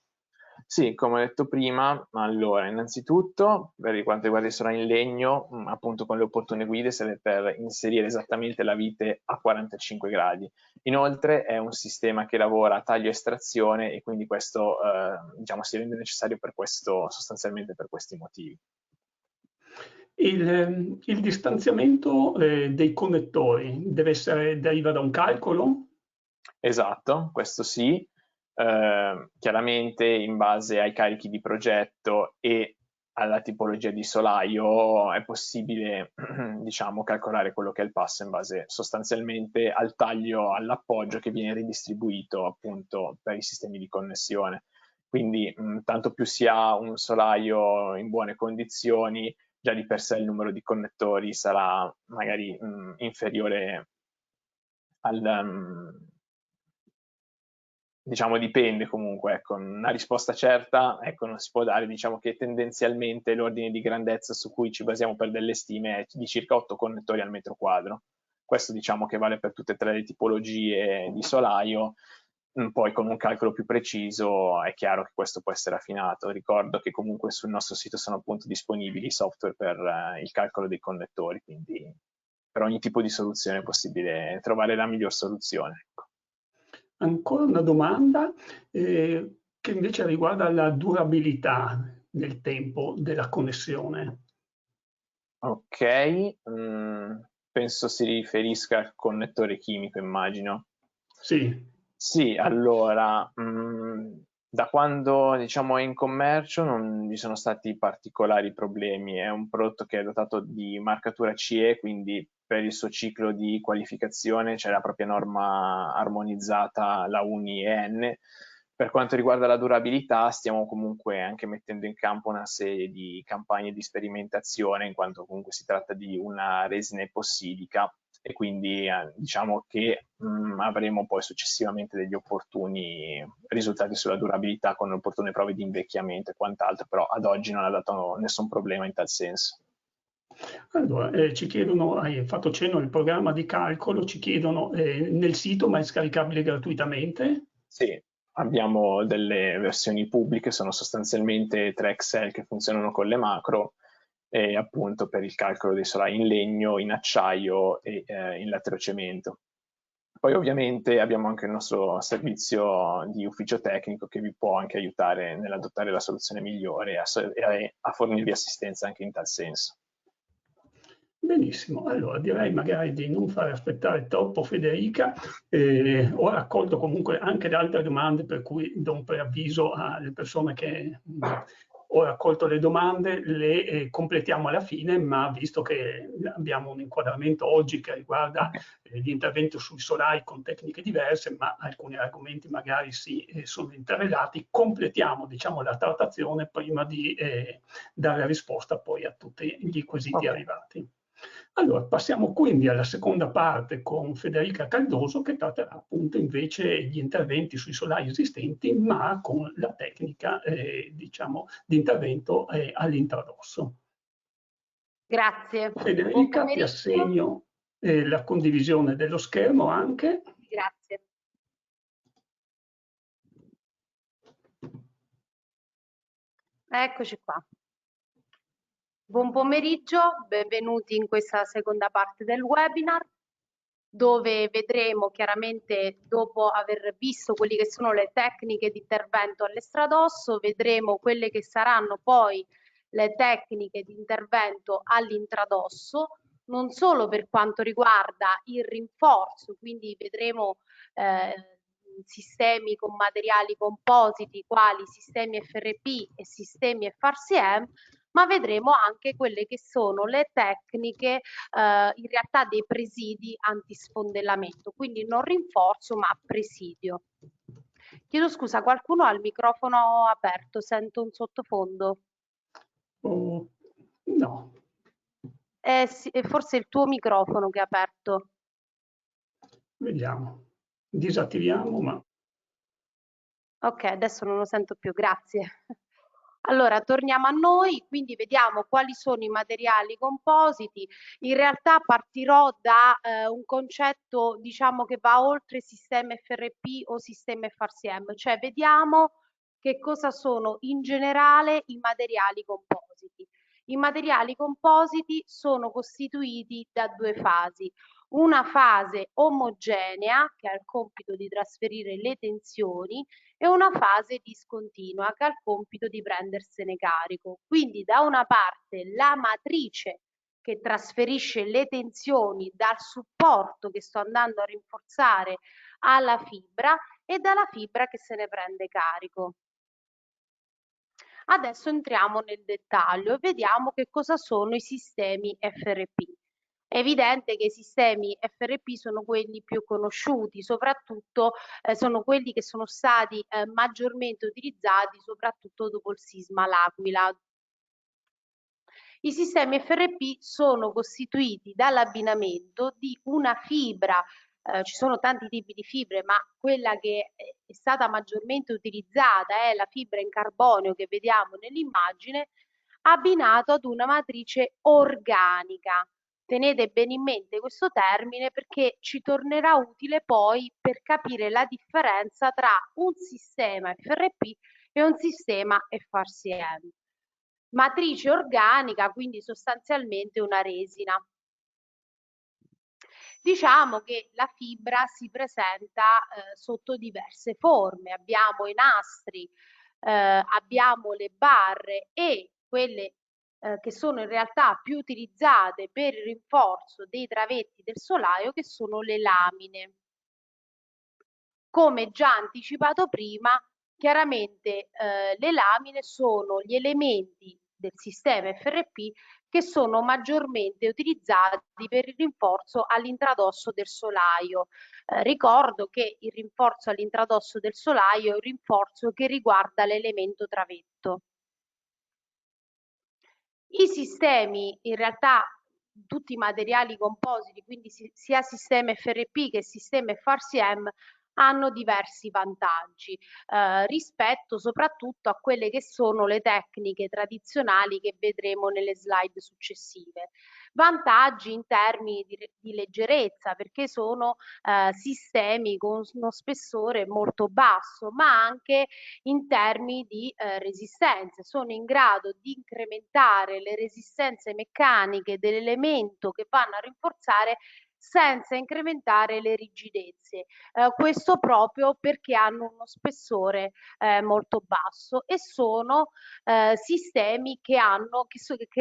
Sì, come ho detto prima, allora, innanzitutto, per quanto riguarda il solai in legno, appunto con le opportune guide serve per inserire esattamente la vite a 45 gradi. Inoltre è un sistema che lavora a taglio e estrazione e quindi questo, diciamo, si rende necessario per questo, sostanzialmente per questi motivi. Il distanziamento dei connettori deriva da un calcolo? Esatto, questo sì, chiaramente in base ai carichi di progetto e alla tipologia di solaio è possibile diciamo, calcolare quello che è il passo in base sostanzialmente al taglio, all'appoggio che viene ridistribuito appunto per i sistemi di connessione. Quindi tanto più si ha un solaio in buone condizioni, già di per sé il numero di connettori sarà magari inferiore al, diciamo dipende comunque, ecco, una risposta certa ecco, non si può dare, diciamo che tendenzialmente l'ordine di grandezza su cui ci basiamo per delle stime è di circa 8 connettori al metro quadro. Questo diciamo che vale per tutte e tre le tipologie di solaio, poi con un calcolo più preciso è chiaro che questo può essere affinato. Ricordo che comunque sul nostro sito sono appunto disponibili software per il calcolo dei connettori, quindi per ogni tipo di soluzione è possibile trovare la miglior soluzione. Ecco. Ancora una domanda che invece riguarda la durabilità nel tempo della connessione. Ok, penso si riferisca al connettore chimico, immagino. Sì, Sì, allora, da quando diciamo è in commercio non vi sono stati particolari problemi. È un prodotto che è dotato di marcatura CE, quindi per il suo ciclo di qualificazione c'è la propria norma armonizzata, la UNI EN. Per quanto riguarda la durabilità, stiamo comunque anche mettendo in campo una serie di campagne di sperimentazione, in quanto comunque si tratta di una resina epossidica e quindi diciamo che avremo poi successivamente degli opportuni risultati sulla durabilità con opportune prove di invecchiamento e quant'altro, però ad oggi non ha dato nessun problema in tal senso. allora ci chiedono, hai fatto cenno al programma di calcolo, ci chiedono nel sito ma è scaricabile gratuitamente? Sì, abbiamo delle versioni pubbliche, sono sostanzialmente tre Excel che funzionano con le macro e appunto per il calcolo dei solai in legno, in acciaio e in laterocemento. Poi ovviamente abbiamo anche il nostro servizio di ufficio tecnico che vi può anche aiutare nell'adottare la soluzione migliore e a fornirvi assistenza anche in tal senso. Benissimo, allora direi magari di non fare aspettare troppo Federica. Ho raccolto comunque anche le altre domande, per cui do un preavviso alle persone che ho raccolto le domande, le completiamo alla fine, ma visto che abbiamo un inquadramento oggi che riguarda gli interventi sui solai con tecniche diverse, ma alcuni argomenti magari sono interrelati, completiamo, diciamo, la trattazione prima di dare risposta poi a tutti gli quesiti arrivati. Allora, passiamo quindi alla seconda parte con Federica Cardoso, che tratterà appunto invece gli interventi sui solai esistenti, ma con la tecnica diciamo, di intervento all'intradosso. Grazie. Federica, ti assegno la condivisione dello schermo anche. Grazie. Eccoci qua. Buon pomeriggio, benvenuti in questa seconda parte del webinar, dove vedremo chiaramente, dopo aver visto quelle che sono le tecniche di intervento all'estradosso, vedremo quelle che saranno poi le tecniche di intervento all'intradosso, non solo per quanto riguarda il rinforzo, quindi vedremo sistemi con materiali compositi quali sistemi FRP e sistemi FRCM, ma vedremo anche quelle che sono le tecniche in realtà dei presidi antisfondellamento, quindi non rinforzo ma presidio. Chiedo scusa, qualcuno ha il microfono aperto? Sento un sottofondo. Oh, no. Sì, forse è il tuo microfono che è aperto. Vediamo. Disattiviamo, ma... Ok, adesso non lo sento più, grazie. Allora, torniamo a noi, quindi vediamo quali sono i materiali compositi. In realtà partirò da un concetto, diciamo, che va oltre sistema FRP o sistema FRCM, cioè vediamo che cosa sono in generale i materiali compositi. I materiali compositi sono costituiti da due fasi. Una fase omogenea, che ha il compito di trasferire le tensioni, e una fase discontinua, che ha il compito di prendersene carico. Quindi da una parte la matrice che trasferisce le tensioni dal supporto che sto andando a rinforzare alla fibra e dalla fibra che se ne prende carico. Adesso entriamo nel dettaglio e vediamo che cosa sono i sistemi FRP. È evidente che i sistemi FRP sono quelli più conosciuti, soprattutto sono quelli che sono stati maggiormente utilizzati soprattutto dopo il sisma L'Aquila. I sistemi FRP sono costituiti dall'abbinamento di una fibra, ci sono tanti tipi di fibre, ma quella che è stata maggiormente utilizzata è la fibra in carbonio che vediamo nell'immagine, abbinato ad una matrice organica. Tenete bene in mente questo termine perché ci tornerà utile poi per capire la differenza tra un sistema FRP e un sistema FRCM. Matrice organica, quindi sostanzialmente una resina. Diciamo che la fibra si presenta sotto diverse forme, abbiamo i nastri, abbiamo le barre e quelle che sono in realtà più utilizzate per il rinforzo dei travetti del solaio, che sono le lamine. Come già anticipato prima, chiaramente le lamine sono gli elementi del sistema FRP che sono maggiormente utilizzati per il rinforzo all'intradosso del solaio. Ricordo che il rinforzo all'intradosso del solaio è un rinforzo che riguarda l'elemento travetto. I sistemi, in realtà tutti i materiali compositi, quindi sia sistema FRP che sistema FRCM, hanno diversi vantaggi rispetto soprattutto a quelle che sono le tecniche tradizionali che vedremo nelle slide successive. Vantaggi in termini di leggerezza, perché sono sistemi con uno spessore molto basso, ma anche in termini di resistenze. Sono in grado di incrementare le resistenze meccaniche dell'elemento che vanno a rinforzare senza incrementare le rigidezze. Questo proprio perché hanno uno spessore molto basso e sono sistemi che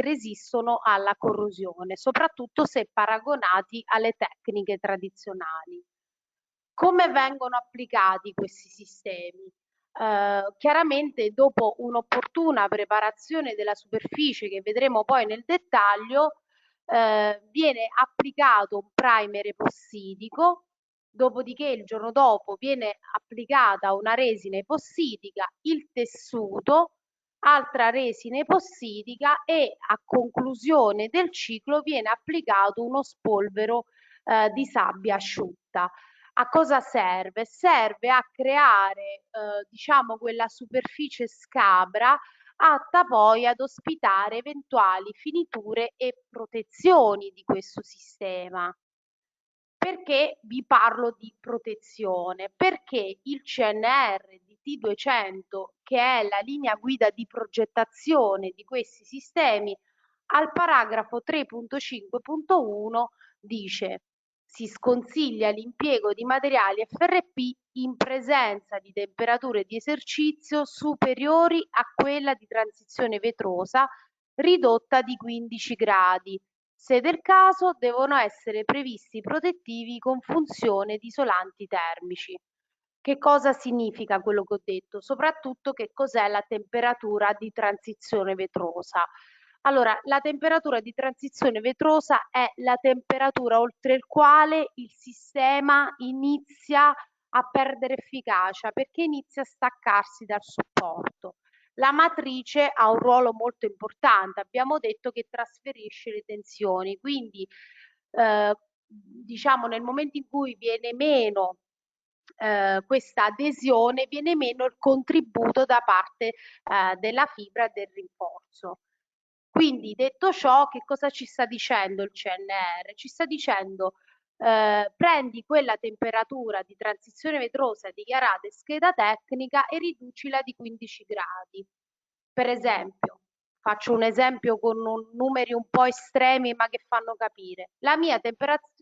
resistono alla corrosione, soprattutto se paragonati alle tecniche tradizionali. Come vengono applicati questi sistemi? Chiaramente dopo un'opportuna preparazione della superficie che vedremo poi nel dettaglio, viene applicato un primer epossidico, dopodiché il giorno dopo viene applicata una resina epossidica, il tessuto, altra resina epossidica e a conclusione del ciclo viene applicato uno spolvero di sabbia asciutta. A cosa serve? Serve a creare, diciamo, quella superficie scabra atta poi ad ospitare eventuali finiture e protezioni di questo sistema. Perché vi parlo di protezione? Perché il CNR di T200, che è la linea guida di progettazione di questi sistemi, al paragrafo 3.5.1 dice: si sconsiglia l'impiego di materiali FRP in presenza di temperature di esercizio superiori a quella di transizione vetrosa ridotta di 15 gradi. Se del caso, devono essere previsti protettivi con funzione di isolanti termici. Che cosa significa quello che ho detto? Soprattutto che cos'è la temperatura di transizione vetrosa. Allora, la temperatura di transizione vetrosa è la temperatura oltre il quale il sistema inizia a perdere efficacia perché inizia a staccarsi dal supporto. La matrice ha un ruolo molto importante, abbiamo detto che trasferisce le tensioni, quindi diciamo nel momento in cui viene meno questa adesione, viene meno il contributo da parte della fibra del rinforzo. Quindi detto ciò, che cosa ci sta dicendo il CNR? Ci sta dicendo prendi quella temperatura di transizione vetrosa dichiarata in scheda tecnica e riducila di 15 gradi. Per esempio, faccio un esempio con numeri un po' estremi ma che fanno capire. La mia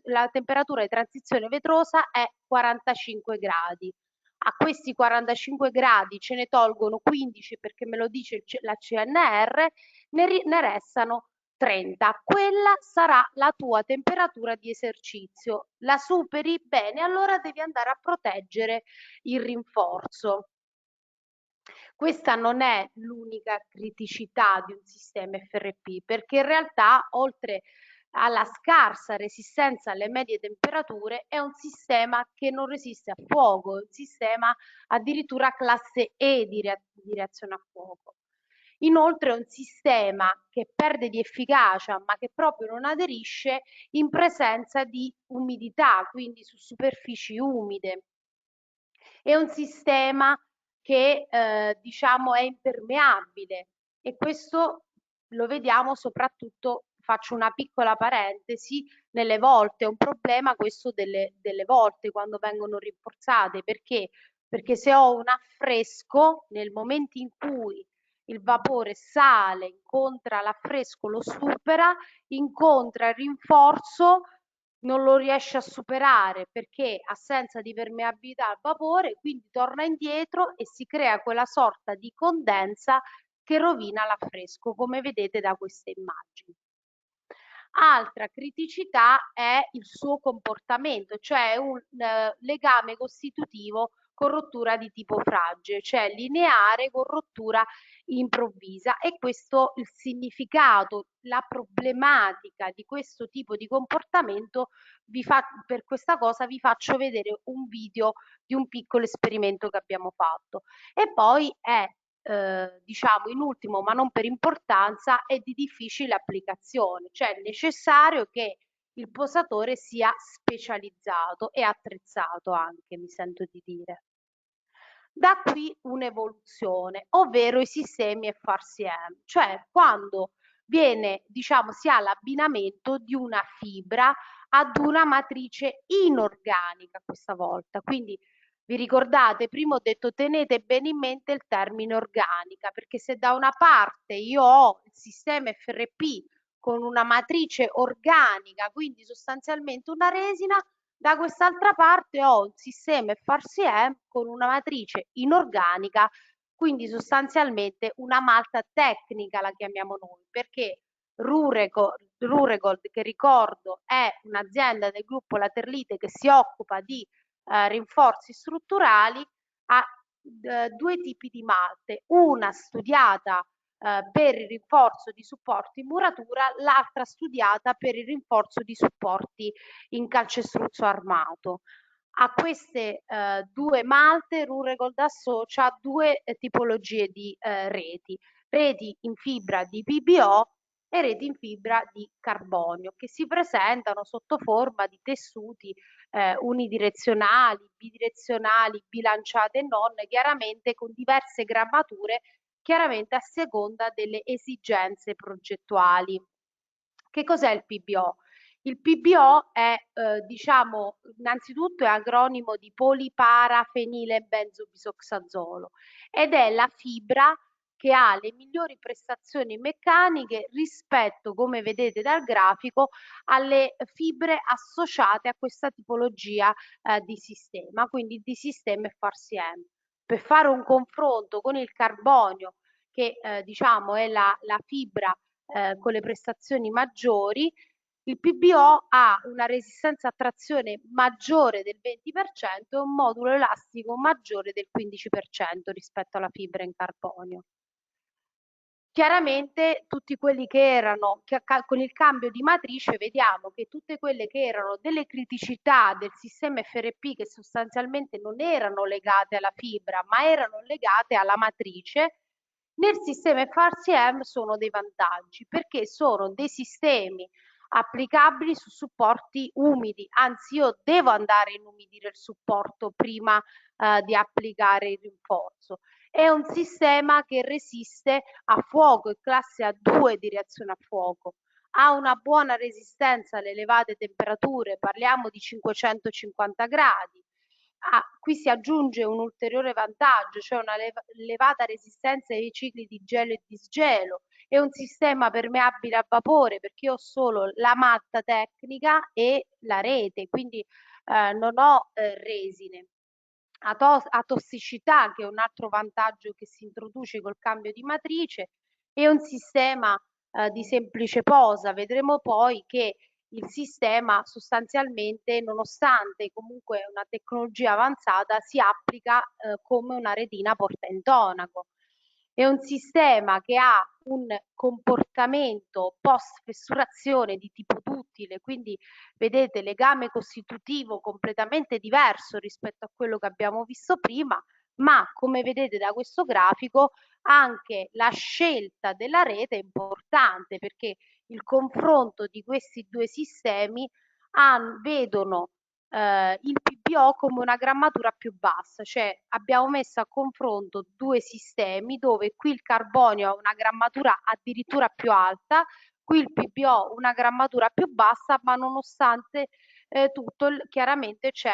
la temperatura di transizione vetrosa è 45 gradi. A questi 45 gradi ce ne tolgono 15 perché me lo dice la CNR, ne restano 30. Quella sarà la tua temperatura di esercizio. La superi? Bene, allora devi andare a proteggere il rinforzo. Questa non è l'unica criticità di un sistema FRP, perché in realtà, oltre alla scarsa resistenza alle medie temperature, è un sistema che non resiste a fuoco, è un sistema addirittura classe E di reazione a fuoco. Inoltre è un sistema che perde di efficacia, ma che proprio non aderisce in presenza di umidità, quindi su superfici umide. È un sistema che diciamo è impermeabile e questo lo vediamo soprattutto, faccio una piccola parentesi, nelle volte. È un problema questo delle volte quando vengono rinforzate. Perché? Perché se ho un affresco, nel momento in cui il vapore sale, incontra l'affresco, lo supera, incontra il rinforzo, non lo riesce a superare perché assenza di permeabilità al vapore, quindi torna indietro e si crea quella sorta di condensa che rovina l'affresco, come vedete da queste immagini. Altra criticità è il suo comportamento, cioè un legame costitutivo con rottura di tipo fragile, cioè lineare con rottura improvvisa. E questo il significato, la problematica di questo tipo di comportamento, per questa cosa vi faccio vedere un video di un piccolo esperimento che abbiamo fatto. E poi è diciamo in ultimo ma non per importanza, è di difficile applicazione, cioè è necessario che il posatore sia specializzato e attrezzato anche, mi sento di dire. Da qui un'evoluzione, ovvero i sistemi FRCM, cioè quando viene, diciamo, si ha l'abbinamento di una fibra ad una matrice inorganica questa volta. Quindi vi ricordate, prima ho detto tenete bene in mente il termine organica, perché se da una parte io ho il sistema FRP con una matrice organica, quindi sostanzialmente una resina. Da quest'altra parte ho un sistema FRCM con una matrice inorganica, quindi sostanzialmente una malta tecnica la chiamiamo noi, perché Ruregold, che ricordo è un'azienda del gruppo Laterlite che si occupa di rinforzi strutturali, ha due tipi di malte, una studiata per il rinforzo di supporti in muratura, l'altra studiata per il rinforzo di supporti in calcestruzzo armato. A queste due malte Ruregold associa due tipologie di reti in fibra di PBO e reti in fibra di carbonio, che si presentano sotto forma di tessuti unidirezionali, bidirezionali, bilanciate e non, chiaramente con diverse grammature, chiaramente a seconda delle esigenze progettuali. Che cos'è il PBO? Il PBO è, diciamo, innanzitutto è acronimo di poliparafenile benzobisoxazolo ed è la fibra che ha le migliori prestazioni meccaniche rispetto, come vedete dal grafico, alle fibre associate a questa tipologia di sistema, quindi di sistema FRCM. Per fare un confronto con il carbonio, che diciamo è la fibra con le prestazioni maggiori, il PBO ha una resistenza a trazione maggiore del 20% e un modulo elastico maggiore del 15% rispetto alla fibra in carbonio. Chiaramente tutti quelli che erano, con il cambio di matrice vediamo che tutte quelle che erano delle criticità del sistema FRP, che sostanzialmente non erano legate alla fibra ma erano legate alla matrice, nel sistema FRCM sono dei vantaggi, perché sono dei sistemi applicabili su supporti umidi, anzi io devo andare a inumidire il supporto prima di applicare il rinforzo. È un sistema che resiste a fuoco, è classe A2 di reazione a fuoco, ha una buona resistenza alle elevate temperature, parliamo di 550 gradi. Qui si aggiunge un ulteriore vantaggio, cioè una elevata resistenza ai cicli di gelo e disgelo. È un sistema permeabile a vapore perché ho solo la matta tecnica e la rete, quindi non ho resine. A tossicità, che è un altro vantaggio che si introduce col cambio di matrice, e un sistema di semplice posa. Vedremo poi che il sistema sostanzialmente, nonostante comunque una tecnologia avanzata, si applica come una retina porta intonaco. È un sistema che ha un comportamento post fessurazione di tipo duttile, quindi vedete legame costitutivo completamente diverso rispetto a quello che abbiamo visto prima, ma come vedete da questo grafico anche la scelta della rete è importante, perché il confronto di questi due sistemi vedono il PBO come una grammatura più bassa, cioè abbiamo messo a confronto due sistemi dove qui il carbonio ha una grammatura addirittura più alta, qui il PBO una grammatura più bassa, ma nonostante tutto chiaramente c'è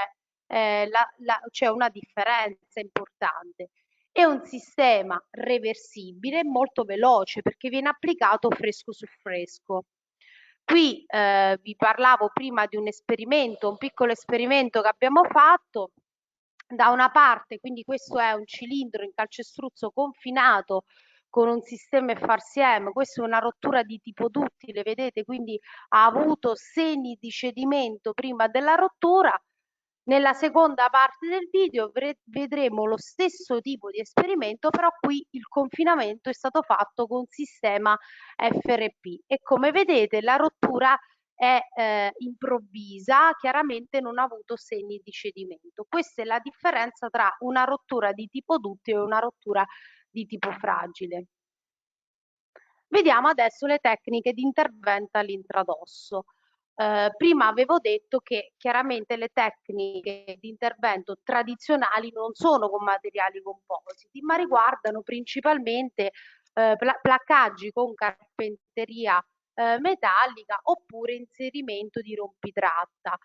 una differenza importante. È un sistema reversibile, molto veloce perché viene applicato fresco su fresco. Qui vi parlavo prima di un esperimento, un piccolo esperimento che abbiamo fatto. Da una parte, quindi questo è un cilindro in calcestruzzo confinato con un sistema FRCM, questa è una rottura di tipo duttile, vedete, quindi ha avuto segni di cedimento prima della rottura. Nella seconda parte del video vedremo lo stesso tipo di esperimento, però qui il confinamento è stato fatto con sistema FRP e come vedete la rottura è improvvisa, chiaramente non ha avuto segni di cedimento. Questa è la differenza tra una rottura di tipo duttile e una rottura di tipo fragile. Vediamo adesso le tecniche di intervento all'intradosso. Prima avevo detto che chiaramente le tecniche di intervento tradizionali non sono con materiali compositi, ma riguardano principalmente placcaggi con carpenteria metallica oppure inserimento di rompitratta,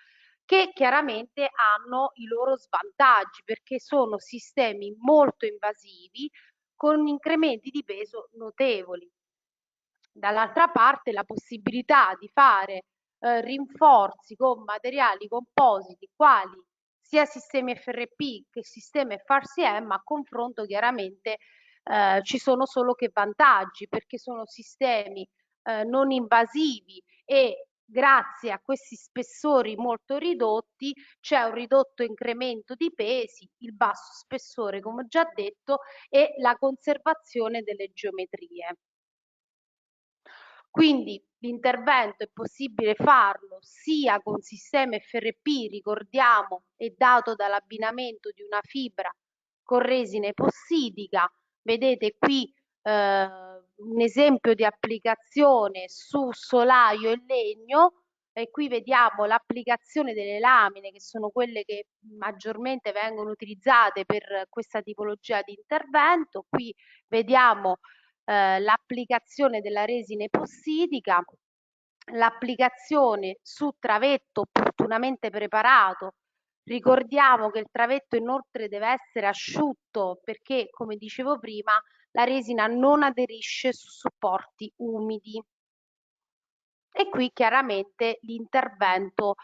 che chiaramente hanno i loro svantaggi perché sono sistemi molto invasivi con incrementi di peso notevoli. Dall'altra parte la possibilità di fare rinforzi con materiali compositi quali sia sistemi FRP che sistemi FRCM, a confronto chiaramente ci sono solo che vantaggi, perché sono sistemi non invasivi e grazie a questi spessori molto ridotti c'è un ridotto incremento di pesi, il basso spessore come ho già detto e la conservazione delle geometrie. Quindi l'intervento è possibile farlo sia con sistema FRP, ricordiamo, è dato dall'abbinamento di una fibra con resina epossidica. Vedete qui un esempio di applicazione su solaio e legno, e qui vediamo l'applicazione delle lamine, che sono quelle che maggiormente vengono utilizzate per questa tipologia di intervento. Qui vediamo l'applicazione della resina epossidica, l'applicazione su travetto opportunamente preparato. Ricordiamo che il travetto inoltre deve essere asciutto perché, come dicevo prima, la resina non aderisce su supporti umidi. E qui chiaramente l'intervento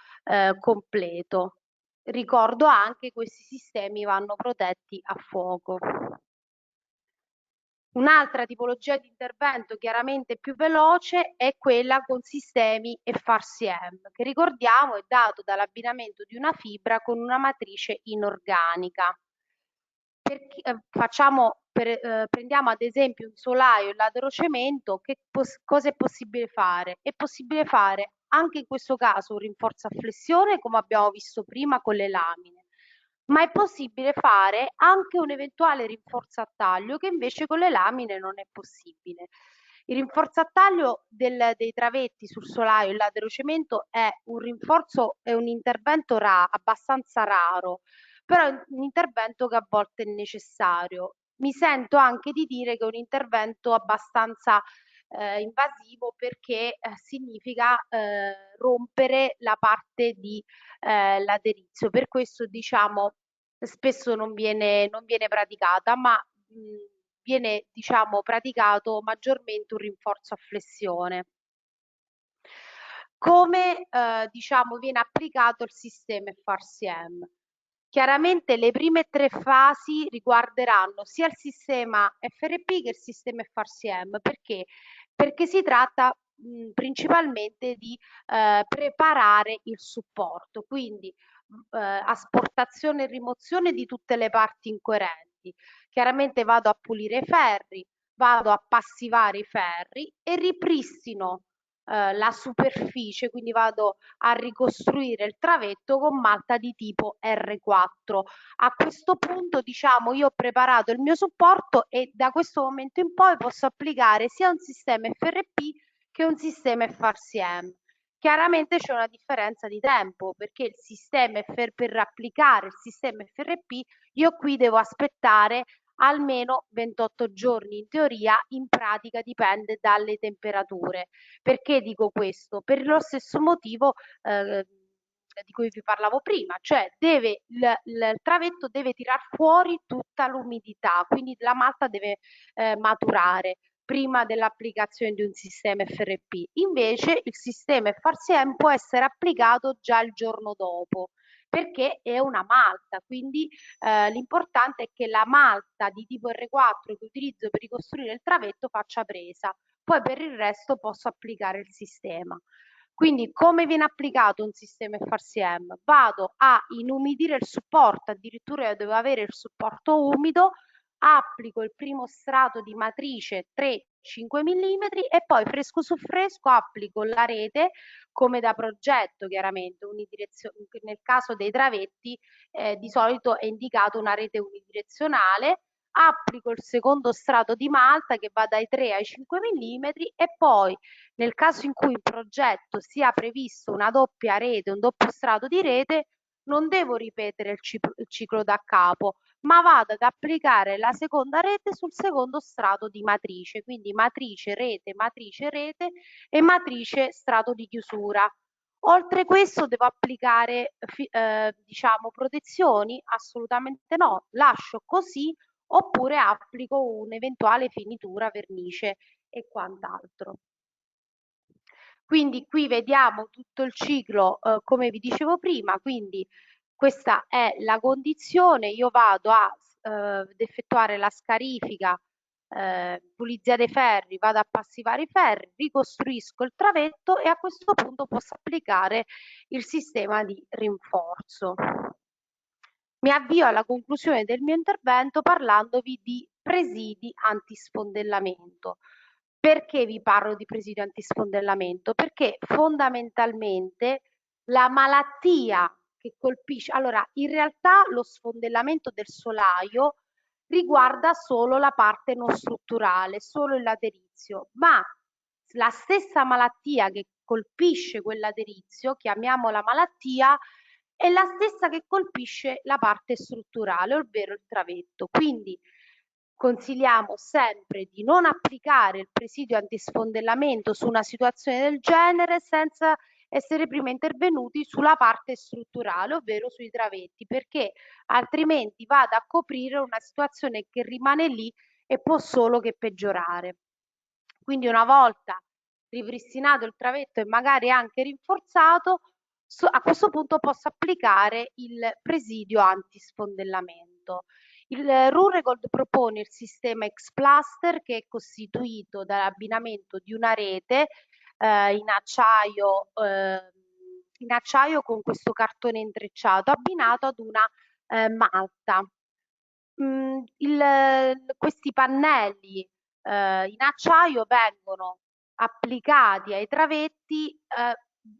completo. Ricordo anche che questi sistemi vanno protetti a fuoco. Un'altra tipologia di intervento chiaramente più veloce è quella con sistemi FRCM, che ricordiamo è dato dall'abbinamento di una fibra con una matrice inorganica. Prendiamo ad esempio un solaio, il laterocemento, cosa è possibile fare? È possibile fare anche in questo caso un rinforzo a flessione, come abbiamo visto prima con le lamine, ma è possibile fare anche un eventuale rinforzo a taglio, che invece con le lamine non è possibile. Il rinforzo a taglio dei travetti sul solaio, il laterocemento, è un rinforzo, è un intervento abbastanza raro, però è un intervento che a volte è necessario. Mi sento anche di dire che è un intervento abbastanza invasivo, perché significa rompere la parte di laterizio. Per questo diciamo spesso non viene praticata, ma viene diciamo praticato maggiormente un rinforzo a flessione. Come diciamo viene applicato il sistema FRCM? Chiaramente le prime 3 fasi riguarderanno sia il sistema FRP che il sistema FRCM. Perché? Perché si tratta principalmente di preparare il supporto, quindi asportazione e rimozione di tutte le parti incoerenti. Chiaramente vado a pulire i ferri, vado a passivare i ferri e ripristino la superficie, quindi vado a ricostruire il travetto con malta di tipo R4. A questo punto diciamo io ho preparato il mio supporto e da questo momento in poi posso applicare sia un sistema FRP che un sistema FRCM. Chiaramente c'è una differenza di tempo, perché il sistema per applicare il sistema FRP io qui devo aspettare almeno 28 giorni. In teoria, in pratica dipende dalle temperature. Perché dico questo? Per lo stesso motivo di cui vi parlavo prima, cioè il travetto deve tirar fuori tutta l'umidità, quindi la malta deve maturare prima dell'applicazione di un sistema FRP. Invece il sistema FRCM può essere applicato già il giorno dopo, perché è una malta, quindi l'importante è che la malta di tipo R4 che utilizzo per ricostruire il travetto faccia presa, poi per il resto posso applicare il sistema. Quindi come viene applicato un sistema FRCM? Vado a inumidire il supporto, addirittura io devo avere il supporto umido, applico il primo strato di matrice 3-5 mm e poi fresco su fresco applico la rete come da progetto, chiaramente nel caso dei travetti di solito è indicato una rete unidirezionale. Applico il secondo strato di malta che va dai 3 ai 5 mm e poi nel caso in cui il progetto sia previsto una doppia rete, un doppio strato di rete, non devo ripetere il ciclo da capo, ma vado ad applicare la seconda rete sul secondo strato di matrice, quindi matrice, rete e matrice strato di chiusura. Oltre questo devo applicare diciamo protezioni? Assolutamente no, lascio così oppure applico un'eventuale finitura, vernice e quant'altro. Quindi qui vediamo tutto il ciclo, come vi dicevo prima, quindi questa è la condizione, io vado ad effettuare la scarifica, pulizia dei ferri, vado a passivare i ferri, ricostruisco il travetto e a questo punto posso applicare il sistema di rinforzo. Mi avvio alla conclusione del mio intervento parlandovi di presidi antisfondellamento. Perché vi parlo di presidio antisfondellamento? Perché fondamentalmente la malattia che colpisce, allora in realtà lo sfondellamento del solaio riguarda solo la parte non strutturale, solo il laterizio, ma la stessa malattia che colpisce quel laterizio, chiamiamola malattia, è la stessa che colpisce la parte strutturale, ovvero il travetto. Quindi consigliamo sempre di non applicare il presidio antisfondellamento su una situazione del genere senza essere prima intervenuti sulla parte strutturale, ovvero sui travetti, perché altrimenti vada a coprire una situazione che rimane lì e può solo che peggiorare. Quindi una volta ripristinato il travetto e magari anche rinforzato, a questo punto posso applicare il presidio antisfondellamento. Il Ruregold propone il sistema X-Plaster, che è costituito dall'abbinamento di una rete in acciaio con questo cartone intrecciato abbinato ad una malta. Questi pannelli in acciaio vengono applicati ai travetti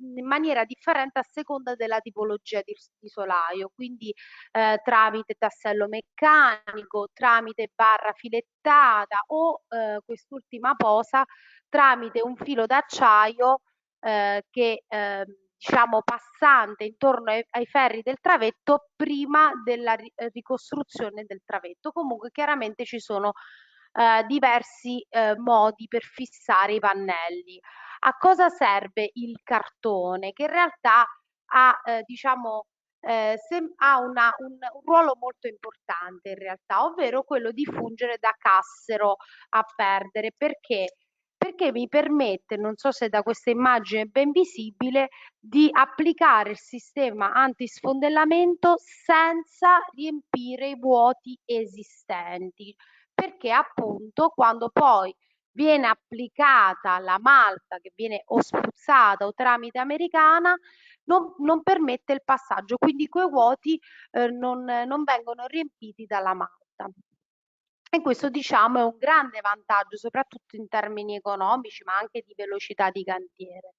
in maniera differente a seconda della tipologia di solaio, quindi tramite tassello meccanico, tramite barra filettata o quest'ultima posa tramite un filo d'acciaio che diciamo passante intorno ai ferri del travetto prima della ricostruzione del travetto. Comunque chiaramente ci sono diversi modi per fissare i pannelli. A cosa serve il cartone? Che in realtà ha diciamo ha un ruolo molto importante in realtà, ovvero quello di fungere da cassero a perdere. Perché? Perché mi permette, non so se da questa immagine è ben visibile, di applicare il sistema antisfondellamento senza riempire i vuoti esistenti, perché appunto quando poi viene applicata la malta che viene o spruzzata o tramite americana non permette il passaggio, quindi quei vuoti non vengono riempiti dalla malta. E questo diciamo è un grande vantaggio, soprattutto in termini economici, ma anche di velocità di cantiere.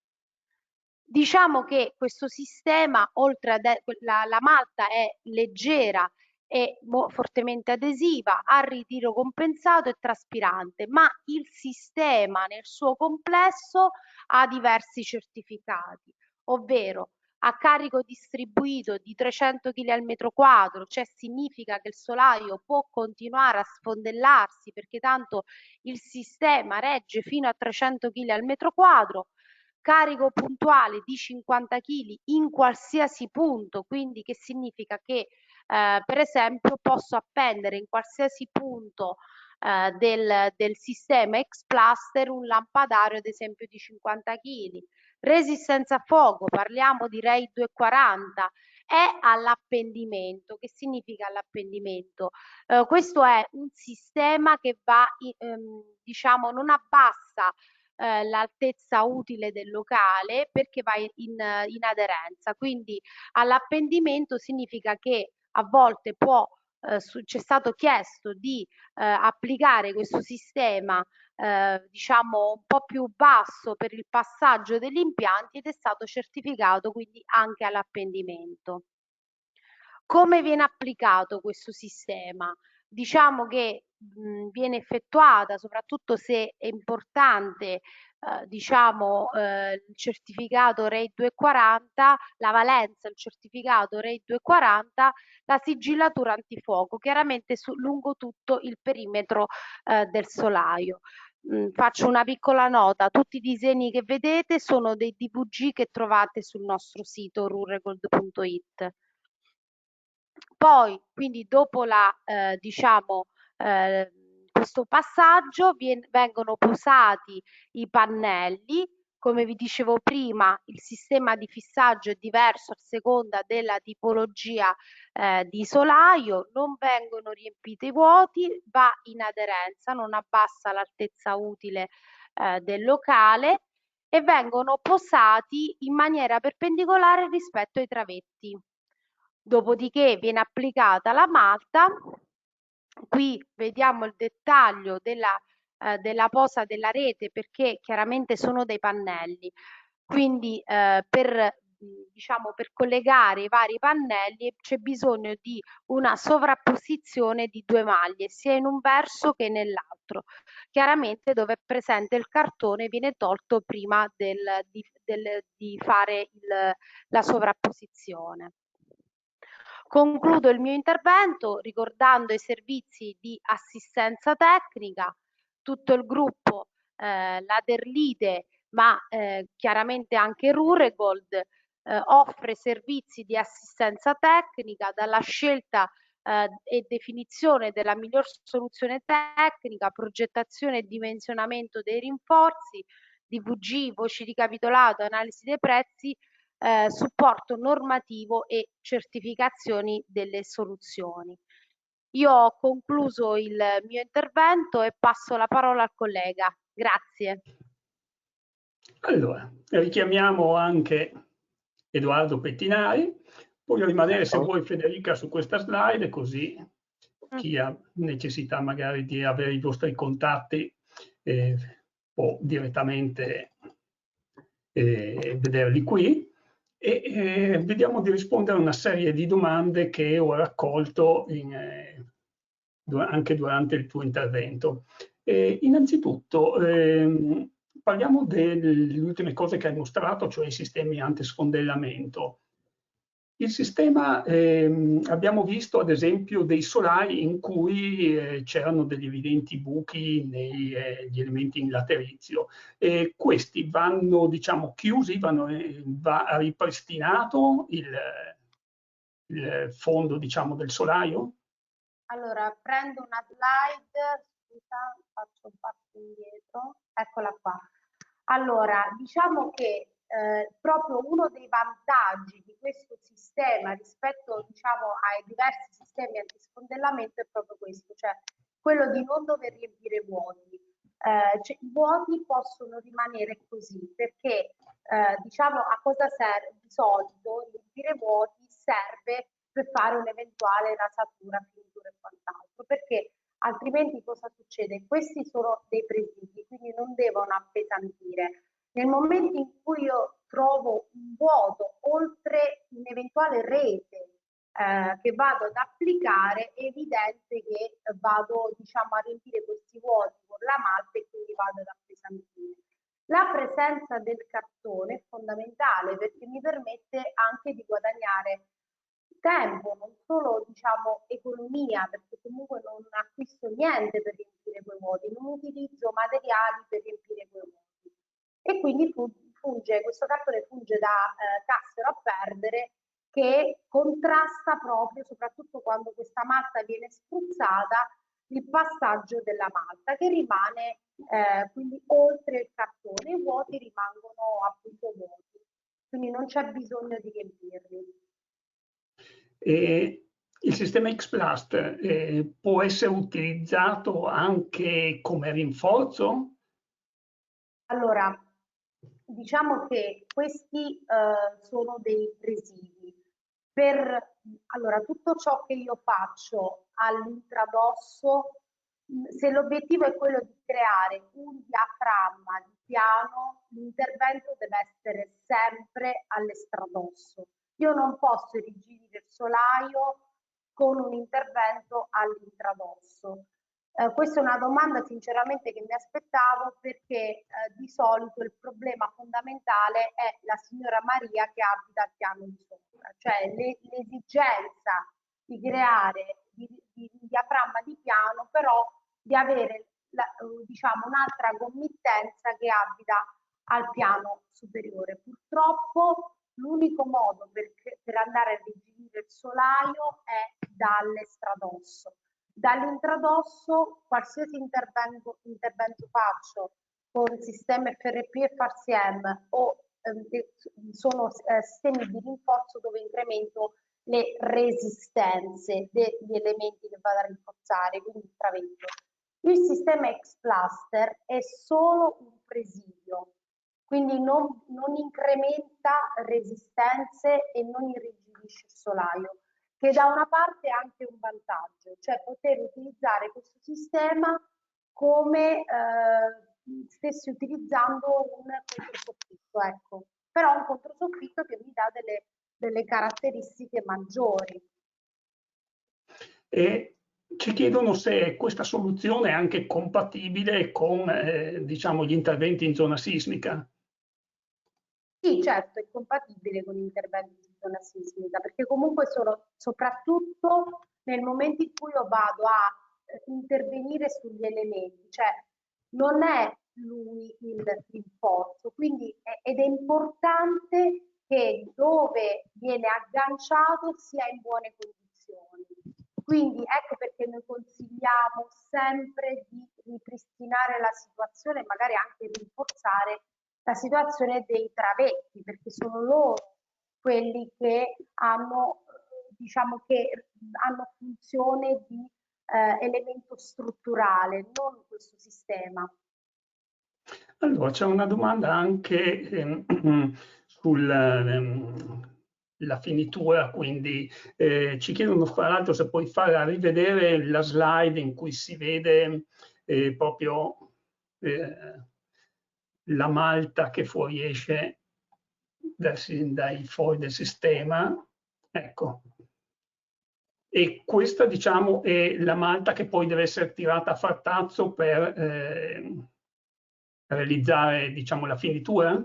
Diciamo che questo sistema, oltre a la malta è leggera e fortemente adesiva, ha ritiro compensato e traspirante, ma il sistema nel suo complesso ha diversi certificati, ovvero a carico distribuito di 300 kg al metro quadro, cioè significa che il solaio può continuare a sfondellarsi perché tanto il sistema regge fino a 300 kg al metro quadro, carico puntuale di 50 kg in qualsiasi punto, quindi che significa che per esempio posso appendere in qualsiasi punto del sistema X-Plaster un lampadario ad esempio di 50 kg. Resistenza a fuoco, parliamo di REI 240, è all'appendimento. Che significa all'appendimento? Questo è un sistema che va, diciamo, non abbassa l'altezza utile del locale perché va in aderenza. Quindi all'appendimento significa che a volte c'è stato chiesto di applicare questo sistema diciamo un po' più basso per il passaggio degli impianti ed è stato certificato quindi anche all'appendimento. Come viene applicato questo sistema? Diciamo che viene effettuata, soprattutto se è importante diciamo il certificato REI 240, la valenza, il certificato REI 240, la sigillatura antifuoco, chiaramente lungo tutto il perimetro del solaio. Faccio una piccola nota, tutti i disegni che vedete sono dei DVG che trovate sul nostro sito ruregold.it. Poi, quindi dopo diciamo, questo passaggio vengono posati i pannelli come vi dicevo prima, il sistema di fissaggio è diverso a seconda della tipologia di solaio, non vengono riempiti i vuoti, va in aderenza, non abbassa l'altezza utile del locale e vengono posati in maniera perpendicolare rispetto ai travetti. Dopodiché viene applicata la malta. Qui vediamo il dettaglio della posa della rete, perché chiaramente sono dei pannelli, quindi diciamo, per collegare i vari pannelli c'è bisogno di una sovrapposizione di due maglie, sia in un verso che nell'altro. Chiaramente dove è presente il cartone viene tolto prima di fare la sovrapposizione. Concludo il mio intervento ricordando i servizi di assistenza tecnica, tutto il gruppo, la Derlite, ma chiaramente anche Ruregold offre servizi di assistenza tecnica dalla scelta e definizione della miglior soluzione tecnica, progettazione e dimensionamento dei rinforzi, DVG, voci di capitolato, analisi dei prezzi, supporto normativo e certificazioni delle soluzioni. Io ho concluso il mio intervento e passo la parola al collega. Grazie. Allora, richiamiamo anche Edoardo Pettinari. Voglio rimanere, se vuoi, Federica, su questa slide, così chi ha necessità magari di avere i vostri contatti può direttamente vederli qui. E vediamo di rispondere a una serie di domande che ho raccolto anche durante il tuo intervento. Innanzitutto, parliamo delle ultime cose che hai mostrato, cioè i sistemi antisfondellamento. Il sistema, abbiamo visto ad esempio dei solai in cui c'erano degli evidenti buchi negli elementi in laterizio. Questi vanno, diciamo, chiusi, va ripristinato il fondo, diciamo, del solaio? Allora, prendo una slide, scusa, faccio un passo indietro, eccola qua. Allora, diciamo che proprio uno dei vantaggi di questo sistema rispetto, diciamo, ai diversi sistemi antisfondellamento è proprio questo, cioè quello di non dover riempire vuoti. Cioè, i vuoti possono rimanere così, perché diciamo a cosa serve di solito riempire vuoti? Serve per fare un'eventuale rasatura, finitura e quant'altro, perché altrimenti cosa succede? Questi sono dei presidi, quindi non devono appesantire. Nel momento in cui io trovo un vuoto oltre un'eventuale rete che vado ad applicare, è evidente che vado, diciamo, a riempire questi vuoti con la malta e quindi vado ad appesantire. La presenza del cartone è fondamentale perché mi permette anche di guadagnare tempo, non solo, diciamo, economia, perché comunque non acquisto niente per riempire quei vuoti, non utilizzo materiali per riempire quei vuoti. E quindi questo cartone funge da cassero a perdere, che contrasta proprio, soprattutto quando questa malta viene spruzzata, il passaggio della malta che rimane quindi oltre il cartone, i vuoti rimangono appunto vuoti, quindi non c'è bisogno di riempirli. Il sistema X-Plast può essere utilizzato anche come rinforzo? Allora, diciamo che questi sono dei presidi. Allora, tutto ciò che io faccio all'intradosso, se l'obiettivo è quello di creare un diaframma di piano, l'intervento deve essere sempre all'estradosso. Io non posso irrigidire il solaio con un intervento all'intradosso. Questa è una domanda sinceramente che mi aspettavo, perché di solito il problema fondamentale è la signora Maria che abita al piano di sopra, cioè l'esigenza di creare di diaframma di piano, però di avere diciamo un'altra committenza che abita al piano superiore. Purtroppo l'unico modo per andare a irrigidire il solaio è dall'estradosso. Dall'intradosso qualsiasi intervento faccio con sistema FRP e FARSIEM o sono sistemi di rinforzo dove incremento le resistenze degli elementi che vado a rinforzare, quindi il travetto. Il sistema X-Plaster è solo un presidio, quindi non incrementa resistenze e non irrigidisce il solaio, che da una parte è anche un vantaggio, cioè poter utilizzare questo sistema come stessi utilizzando un controsoffitto, ecco. Però un controsoffitto che mi dà delle caratteristiche maggiori. E ci chiedono se questa soluzione è anche compatibile con diciamo, gli interventi in zona sismica. Sì, certo, è compatibile con gli interventi in zona sismica, perché comunque sono soprattutto nel momento in cui io vado a intervenire sugli elementi, cioè non è lui il rinforzo, quindi ed è importante che dove viene agganciato sia in buone condizioni. Quindi ecco perché noi consigliamo sempre di ripristinare la situazione, magari anche rinforzare la situazione dei travetti, perché sono loro quelli che hanno, diciamo che hanno funzione di elemento strutturale, non questo sistema. Allora, c'è una domanda anche sulla finitura, quindi ci chiedono fra l'altro se puoi fare rivedere la slide in cui si vede proprio la malta che fuoriesce dai fogli del sistema. Ecco. E questa, diciamo, è la malta che poi deve essere tirata a frattazzo per realizzare, diciamo, la finitura?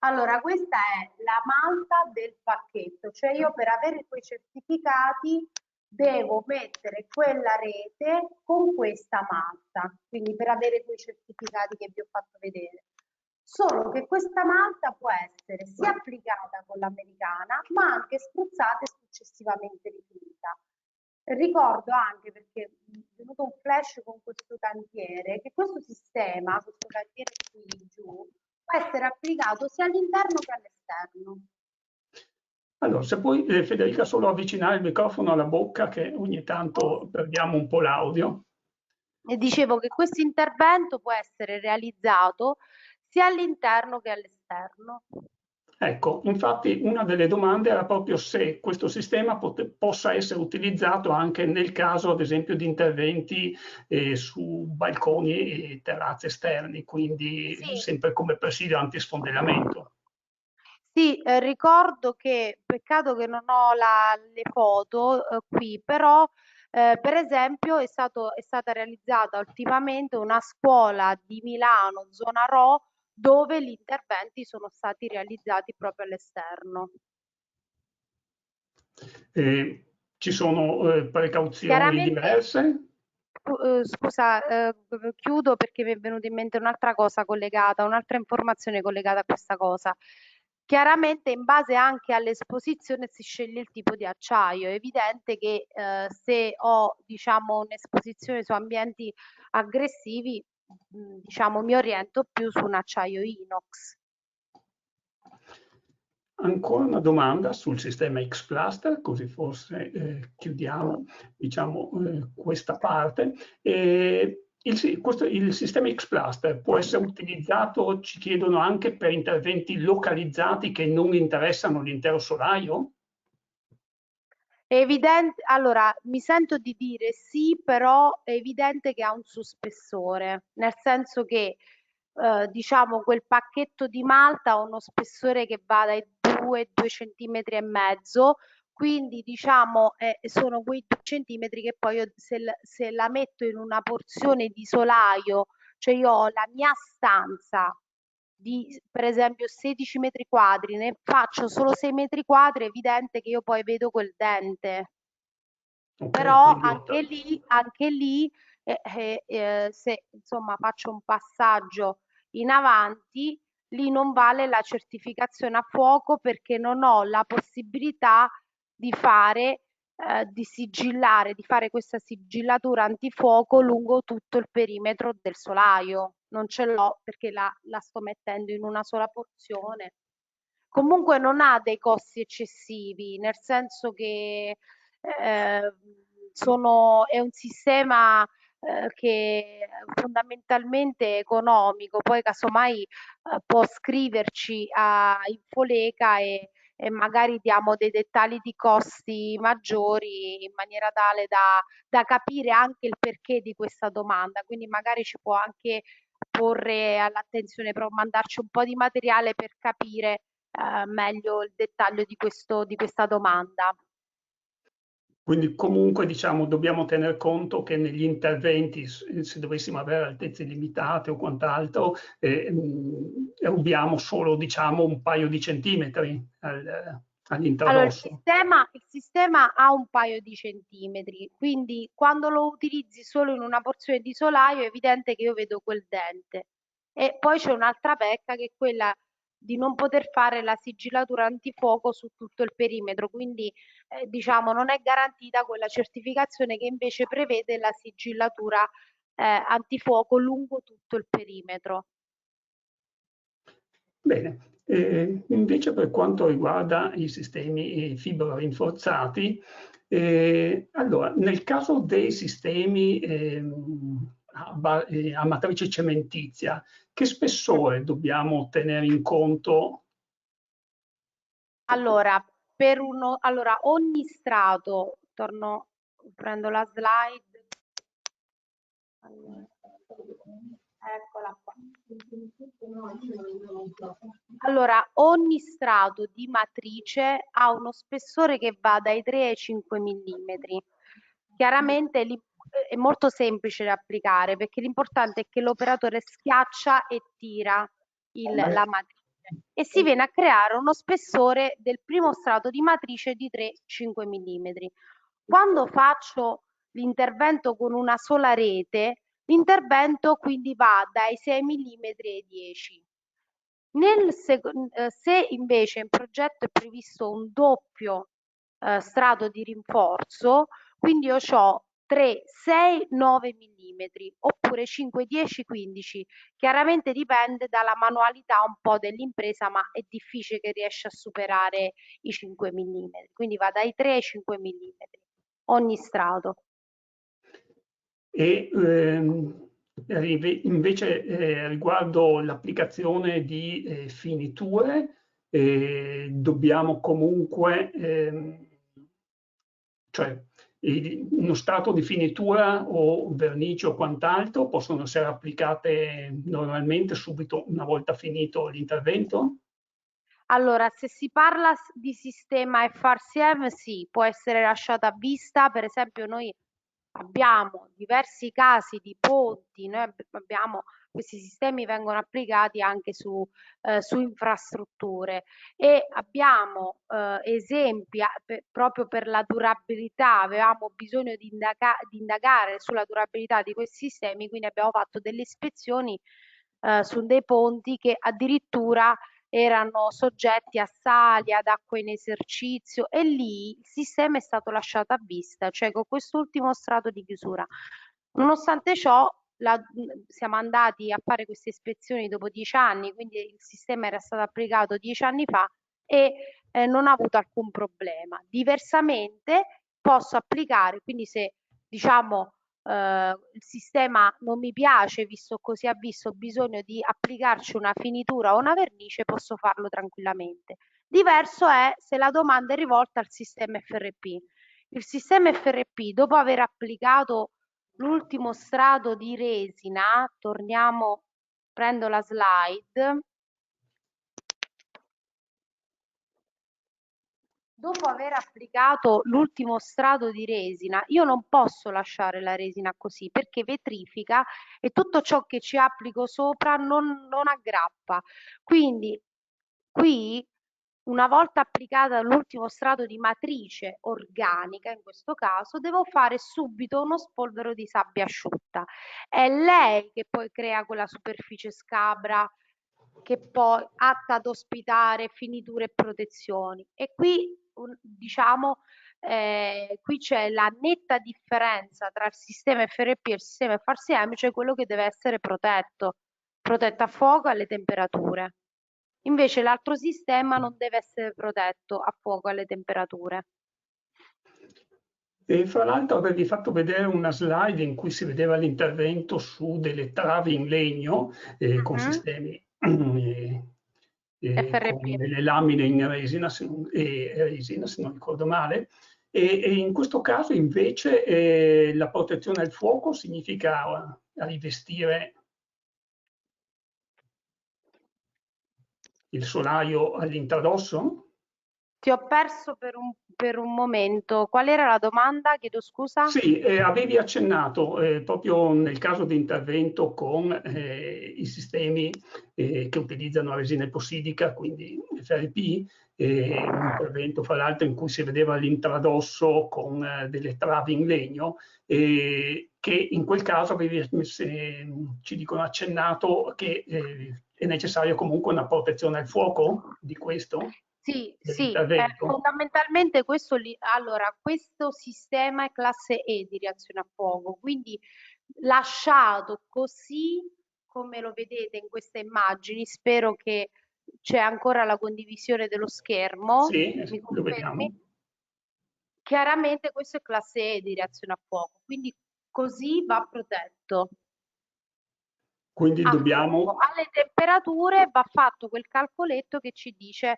Allora, questa è la malta del pacchetto, cioè io per avere quei certificati devo mettere quella rete con questa malta, quindi per avere quei certificati che vi ho fatto vedere. Solo che questa malta può essere sia applicata con l'americana, ma anche spruzzata e successivamente rifinita. Ricordo anche, perché mi è venuto un flash con questo cantiere, che questo sistema, questo cantiere qui giù, può essere applicato sia all'interno che all'esterno. Allora, se puoi, Federica, solo avvicinare il microfono alla bocca, che ogni tanto perdiamo un po' l'audio. E dicevo che questo intervento può essere realizzato sia all'interno che all'esterno. Ecco, infatti una delle domande era proprio se questo sistema possa essere utilizzato anche nel caso, ad esempio, di interventi su balconi e terrazze esterni, quindi Sì. sempre come presidio antisfondellamento. Sì, ricordo che, peccato che non ho le foto qui, però per esempio è stata realizzata ultimamente una scuola di Milano, zona Rho, dove gli interventi sono stati realizzati proprio all'esterno. Ci sono precauzioni diverse? Scusa, chiudo perché mi è venuta in mente un'altra cosa collegata, un'altra informazione collegata a questa cosa. Chiaramente in base anche all'esposizione si sceglie il tipo di acciaio. È evidente che se ho, diciamo, un'esposizione su ambienti aggressivi, diciamo, mi oriento più su un acciaio inox. Ancora una domanda sul sistema X-Plaster, così forse chiudiamo, diciamo, questa parte. Il sistema X-Plaster può essere utilizzato, ci chiedono, anche per interventi localizzati che non interessano l'intero solaio? È evidente, allora mi sento di dire sì, però è evidente che ha un suo spessore, nel senso che diciamo quel pacchetto di malta ha uno spessore che va dai 2 centimetri e mezzo, quindi diciamo sono quei 2 centimetri che poi io, se la metto in una porzione di solaio, cioè io ho la mia stanza di per esempio 16 metri quadri, ne faccio solo 6 metri quadri, è evidente che io poi vedo quel dente. Okay, Però quindi anche lì se insomma faccio un passaggio in avanti, lì non vale la certificazione a fuoco perché non ho la possibilità di fare di sigillare, di fare questa sigillatura antifuoco lungo tutto il perimetro del solaio. non ce l'ho perché la sto mettendo in una sola porzione. Comunque non ha dei costi eccessivi, nel senso che eh, è un sistema che è fondamentalmente economico, poi casomai può scriverci a Infoleca e magari diamo dei dettagli di costi maggiori in maniera tale da capire anche il perché di questa domanda, quindi magari ci può anche porre all'attenzione, però mandarci un po' di materiale per capire meglio il dettaglio di questa domanda. Quindi comunque diciamo dobbiamo tener conto che negli interventi, se dovessimo avere altezze limitate o quant'altro, rubiamo solo diciamo un paio di centimetri Allora, all'intradosso. il sistema ha un paio di centimetri, quindi quando lo utilizzi solo in una porzione di solaio è evidente che io vedo quel dente. E poi c'è un'altra pecca che è quella di non poter fare la sigillatura antifuoco su tutto il perimetro, quindi diciamo non è garantita quella certificazione che invece prevede la sigillatura antifuoco lungo tutto il perimetro. Bene, invece per quanto riguarda i sistemi fibro rinforzati, allora nel caso dei sistemi a matrice cementizia, che spessore dobbiamo tenere in conto? Allora, ogni strato, prendo la slide. Allora, eccola qua. Allora, ogni strato di matrice ha uno spessore che va dai 3 ai 5 mm. Chiaramente è molto semplice da applicare perché l'importante è che l'operatore schiaccia e tira la matrice e si viene a creare uno spessore del primo strato di matrice di 3-5 mm. Quando faccio l'intervento con una sola rete, l'intervento quindi va dai 6 mm ai 10. Se invece in progetto è previsto un doppio strato di rinforzo, quindi io ho 3, 6, 9 mm oppure 5, 10, 15. Chiaramente dipende dalla manualità un po' dell'impresa, ma è difficile che riesca a superare i 5 mm. Quindi va dai 3 ai 5 mm ogni strato. E invece riguardo l'applicazione di finiture, dobbiamo comunque, cioè uno strato di finitura o vernice o quant'altro possono essere applicate normalmente subito una volta finito l'intervento? Allora, se si parla di sistema FRCM, sì, può essere lasciata a vista. Per esempio, noi abbiamo diversi casi di ponti, questi sistemi vengono applicati anche su infrastrutture e abbiamo esempi proprio per la durabilità, avevamo bisogno di indagare sulla durabilità di questi sistemi, quindi abbiamo fatto delle ispezioni su dei ponti che addirittura erano soggetti a sali, ad acqua in esercizio e lì il sistema è stato lasciato a vista, cioè con quest'ultimo strato di chiusura. Nonostante ciò, siamo andati a fare queste ispezioni dopo 10 anni, quindi il sistema era stato applicato 10 anni fa e non ha avuto alcun problema. Diversamente posso applicare, quindi se diciamo il sistema non mi piace, visto così ha visto ho bisogno di applicarci una finitura o una vernice, posso farlo tranquillamente. Diverso è se la domanda è rivolta al sistema FRP. Il sistema FRP, dopo aver applicato l'ultimo strato di resina, prendo la slide. Dopo aver applicato l'ultimo strato di resina, io non posso lasciare la resina così perché vetrifica e tutto ciò che ci applico sopra non aggrappa. Quindi qui, una volta applicata l'ultimo strato di matrice organica, in questo caso, devo fare subito uno spolvero di sabbia asciutta. È lei che poi crea quella superficie scabra che poi atta ad ospitare finiture e protezioni. E qui diciamo qui c'è la netta differenza tra il sistema FRP e il sistema FRCM, cioè quello che deve essere protetto. protetta a fuoco e alle temperature. Invece l'altro sistema non deve essere protetto a fuoco e alle temperature. E fra l'altro avevi fatto vedere una slide in cui si vedeva l'intervento su delle travi in legno con sistemi con FRP. delle lamine in resina, resina, se non ricordo male. E in questo caso invece la protezione al fuoco significa rivestire il solaio all'intrarosso? Ti ho perso per un momento. Qual era la domanda? Chiedo scusa. Sì, avevi accennato proprio nel caso di intervento con i sistemi che utilizzano resina epossidica, quindi FRP, un intervento fra l'altro in cui si vedeva l'intradosso con delle travi in legno, che in quel caso ci dicono accennato che è necessario comunque una protezione al fuoco di questo, Sì, dell'intervento. fondamentalmente allora, questo sistema è classe E di reazione a fuoco, quindi lasciato così come lo vedete in queste immagini, spero che c'è ancora la condivisione dello schermo, Sì, mi lo confermi? vediamo. Chiaramente questo è classe E di reazione a fuoco, quindi così va protetto. Quindi A fuoco. dobbiamo, Alle temperature va fatto quel calcoletto che ci dice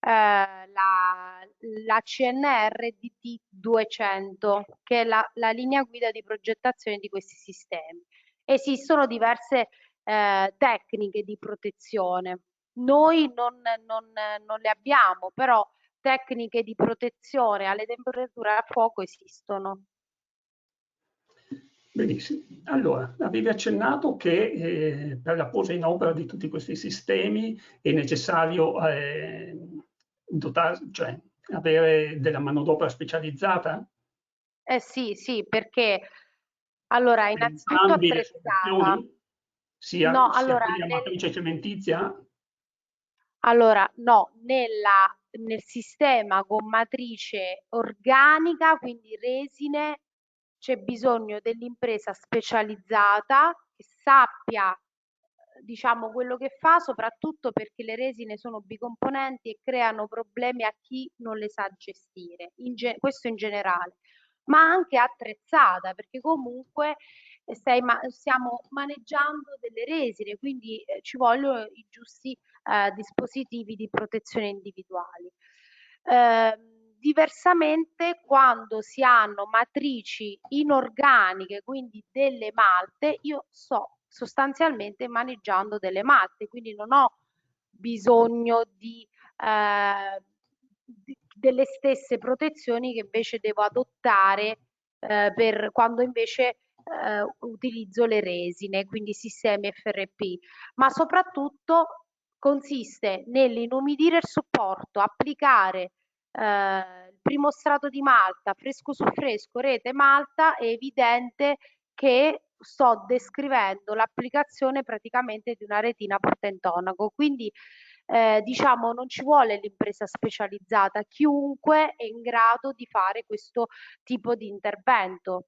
la CNR DT 200, che è la linea guida di progettazione di questi sistemi. Esistono diverse tecniche di protezione. Noi non le abbiamo, però tecniche di protezione alle temperature a fuoco esistono. benissimo. Allora, avevi accennato che per la posa in opera di tutti questi sistemi è necessario cioè avere della manodopera specializzata Sì, sì, perché allora per innanzitutto entrambe le attrezzata. soluzioni, sia, No, sia allora, quella a matrice cementizia. no, nel sistema con matrice organica, quindi resine, c'è bisogno dell'impresa specializzata che sappia, diciamo, quello che fa, soprattutto perché le resine sono bicomponenti e creano problemi a chi non le sa gestire, questo in generale, ma anche attrezzata, perché comunque stiamo maneggiando delle resine, quindi ci vogliono i giusti dispositivi di protezione individuali. Diversamente, quando si hanno matrici inorganiche, quindi delle malte, io sto sostanzialmente maneggiando delle malte, quindi non ho bisogno delle stesse protezioni che invece devo adottare per quando invece utilizzo le resine, quindi sistemi FRP, ma soprattutto consiste nell'inumidire il supporto, applicare il primo strato di malta, fresco su fresco, rete malta, è evidente che sto descrivendo l'applicazione praticamente di una retina porta intonaco. Quindi diciamo non ci vuole l'impresa specializzata, chiunque è in grado di fare questo tipo di intervento.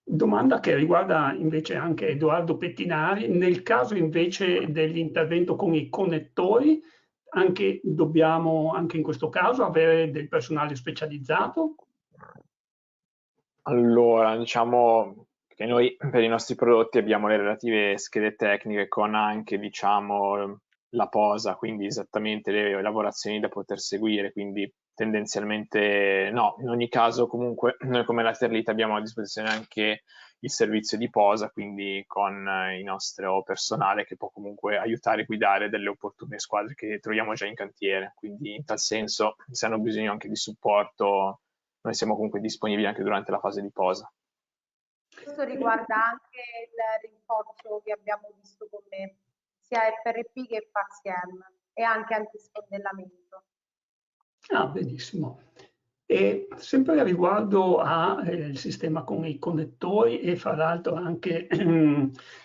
Domanda che riguarda invece anche Edoardo Pettinari, nel caso invece dell'intervento con i connettori, dobbiamo anche in questo caso avere del personale specializzato? Allora, diciamo che noi per i nostri prodotti abbiamo le relative schede tecniche con anche, diciamo, la posa, quindi esattamente le lavorazioni da poter seguire, quindi tendenzialmente no. In ogni caso, comunque, noi come Laterlite abbiamo a disposizione anche il servizio di posa, quindi con il nostro personale che può comunque aiutare e guidare delle opportune squadre che troviamo già in cantiere. Quindi in tal senso, se hanno bisogno anche di supporto, noi siamo comunque disponibili anche durante la fase di posa. Questo riguarda anche il rinforzo che abbiamo visto con me, sia FRP che FAXIM e anche antisfondellamento. Ah, benissimo. E sempre riguardo al sistema con i connettori e fra l'altro anche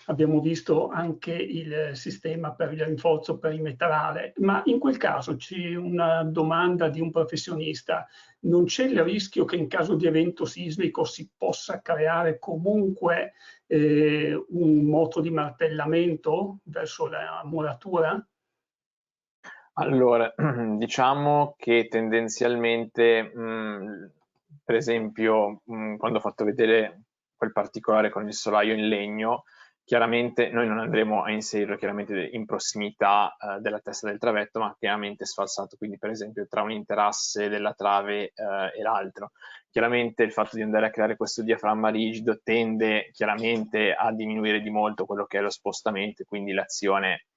abbiamo visto anche il sistema per il rinforzo perimetrale, ma in quel caso c'è una domanda di un professionista: non c'è il rischio che in caso di evento sismico si possa creare comunque un moto di martellamento verso la muratura? Allora, diciamo che tendenzialmente, per esempio, quando ho fatto vedere quel particolare con il solaio in legno, chiaramente noi non andremo a inserirlo chiaramente in prossimità della testa del travetto, ma chiaramente sfalsato, quindi per esempio tra un interasse della trave e l'altro. Chiaramente il fatto di andare a creare questo diaframma rigido tende chiaramente a diminuire di molto quello che è lo spostamento, quindi l'azione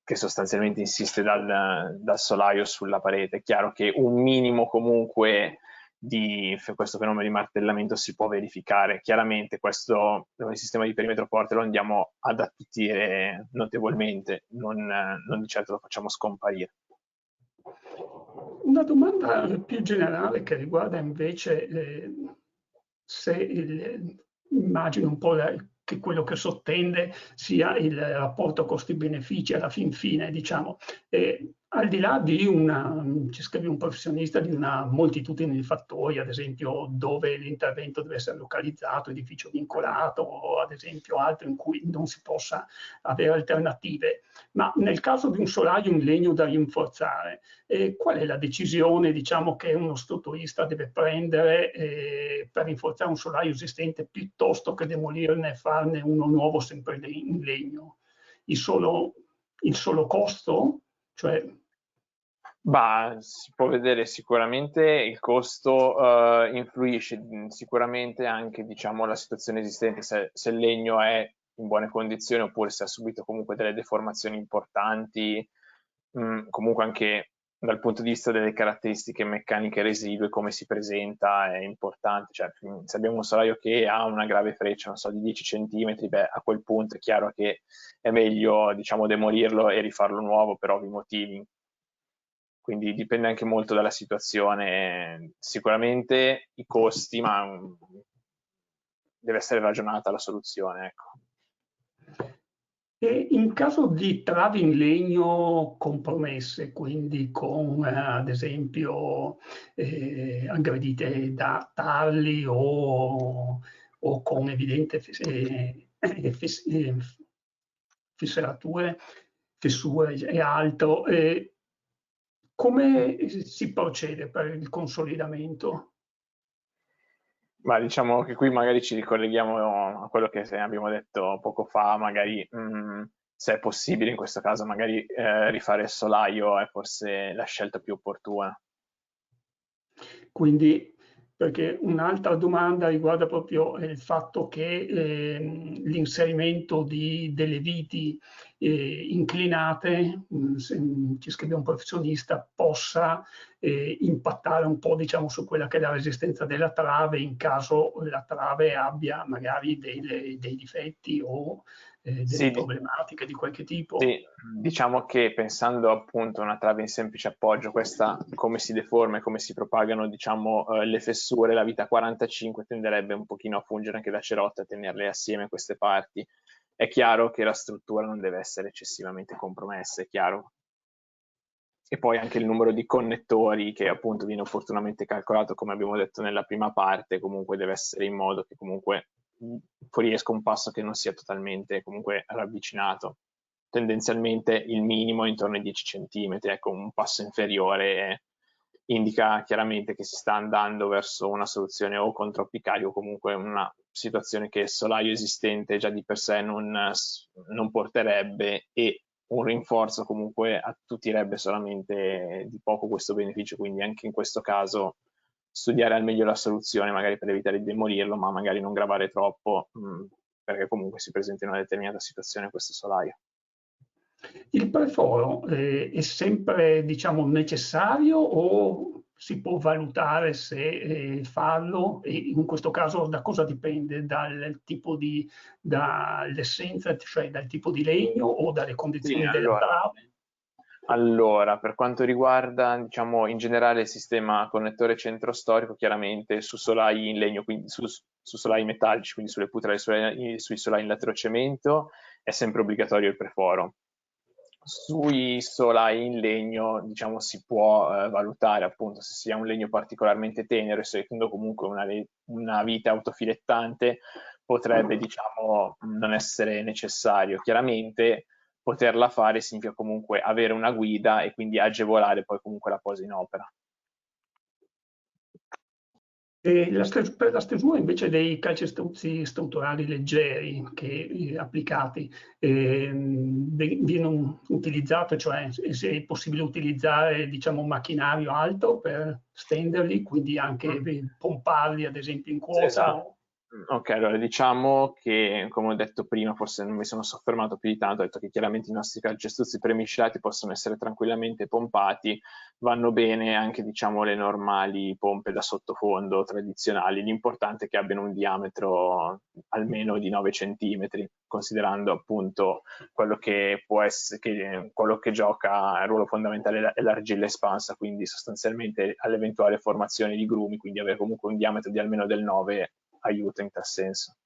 che sostanzialmente insiste dal solaio sulla parete. È chiaro che un minimo comunque di questo fenomeno di martellamento si può verificare. Chiaramente questo il sistema di perimetro forte lo andiamo ad attutire notevolmente, non di certo lo facciamo scomparire. Una domanda più generale che riguarda invece immagino un po' che quello che sottende sia il rapporto costi-benefici alla fin fine, diciamo. Al di là di ci scrive un professionista, di una moltitudine di fattori, ad esempio dove l'intervento deve essere localizzato, edificio vincolato, o ad esempio altro in cui non si possa avere alternative, ma nel caso di un solaio in legno da rinforzare, qual è la decisione, diciamo, che uno strutturista deve prendere per rinforzare un solaio esistente piuttosto che demolirne e farne uno nuovo sempre in legno? Il solo costo? Cioè, si può vedere sicuramente il costo influisce sicuramente anche, diciamo, la situazione esistente, se il legno è in buone condizioni oppure se ha subito comunque delle deformazioni importanti, comunque anche dal punto di vista delle caratteristiche meccaniche residue, come si presenta è importante. Cioè, se abbiamo un solaio che ha una grave freccia, non so, di 10 cm, beh, a quel punto è chiaro che è meglio, diciamo, demolirlo e rifarlo nuovo per ovvi motivi. Quindi dipende anche molto dalla situazione, sicuramente i costi, ma deve essere ragionata la soluzione, ecco. E in caso di travi in legno compromesse, quindi con ad esempio aggredite da tarli o con evidente fissurature, fessure e altro, come si procede per il consolidamento? Ma diciamo che qui magari ci ricolleghiamo a quello che abbiamo detto poco fa, magari se è possibile in questo caso magari rifare il solaio è forse la scelta più opportuna. Quindi, perché un'altra domanda riguarda proprio il fatto che l'inserimento delle viti inclinate, ci scrive un professionista, possa impattare un po', diciamo, su quella che è la resistenza della trave in caso la trave abbia magari dei difetti o delle Sì, problematiche di qualche tipo. sì, diciamo che pensando appunto a una trave in semplice appoggio, questa come si deforma e come si propagano, diciamo, le fessure, la vita 45 tenderebbe un pochino a fungere anche da cerotta e tenerle assieme queste parti. È chiaro che la struttura non deve essere eccessivamente compromessa, è chiaro. E poi anche il numero di connettori che appunto viene opportunamente calcolato, come abbiamo detto nella prima parte, comunque deve essere in modo che comunque fuoriesca un passo che non sia totalmente comunque ravvicinato. Tendenzialmente il minimo è intorno ai 10 cm, ecco, un passo inferiore indica chiaramente che si sta andando verso una soluzione o con troppi cali o comunque una situazione che il solaio esistente già di per sé non porterebbe, e un rinforzo comunque attutirebbe solamente di poco questo beneficio, quindi anche in questo caso studiare al meglio la soluzione, magari per evitare di demolirlo, ma magari non gravare troppo, perché comunque si presenta in una determinata situazione questo solaio. Il perforo è sempre, diciamo, necessario o si può valutare se farlo? E in questo caso da cosa dipende? Dall'essenza, cioè dal tipo di legno o dalle Sì, condizioni della allora, trave? Allora, per quanto riguarda, diciamo, in generale il sistema connettore centro storico, chiaramente su solai in legno, quindi su solai metallici, quindi sulle putre sui solai in latrocemento, è sempre obbligatorio il preforo. Sui solai in legno, diciamo, si può valutare appunto se sia un legno particolarmente tenero, essendo comunque una vite autofilettante, potrebbe, diciamo, non essere necessario. Chiaramente poterla fare significa comunque avere una guida e quindi agevolare poi comunque la posa in opera. E per la stesura invece dei calcestruzzi strutturali leggeri applicati, viene utilizzato, cioè se è possibile utilizzare diciamo, un macchinario alto per stenderli, quindi anche pomparli ad esempio in quota. Esatto. Ok, allora diciamo che, come ho detto prima, forse non mi sono soffermato più di tanto, ho detto che chiaramente i nostri calcestruzzi premiscelati possono essere tranquillamente pompati, vanno bene anche diciamo le normali pompe da sottofondo tradizionali, l'importante è che abbiano un diametro almeno di 9 centimetri, considerando appunto quello che può essere, quello che gioca il ruolo fondamentale è l'argilla espansa, quindi sostanzialmente all'eventuale formazione di grumi, quindi avere comunque un diametro di almeno del 9 aiuta in tal senso.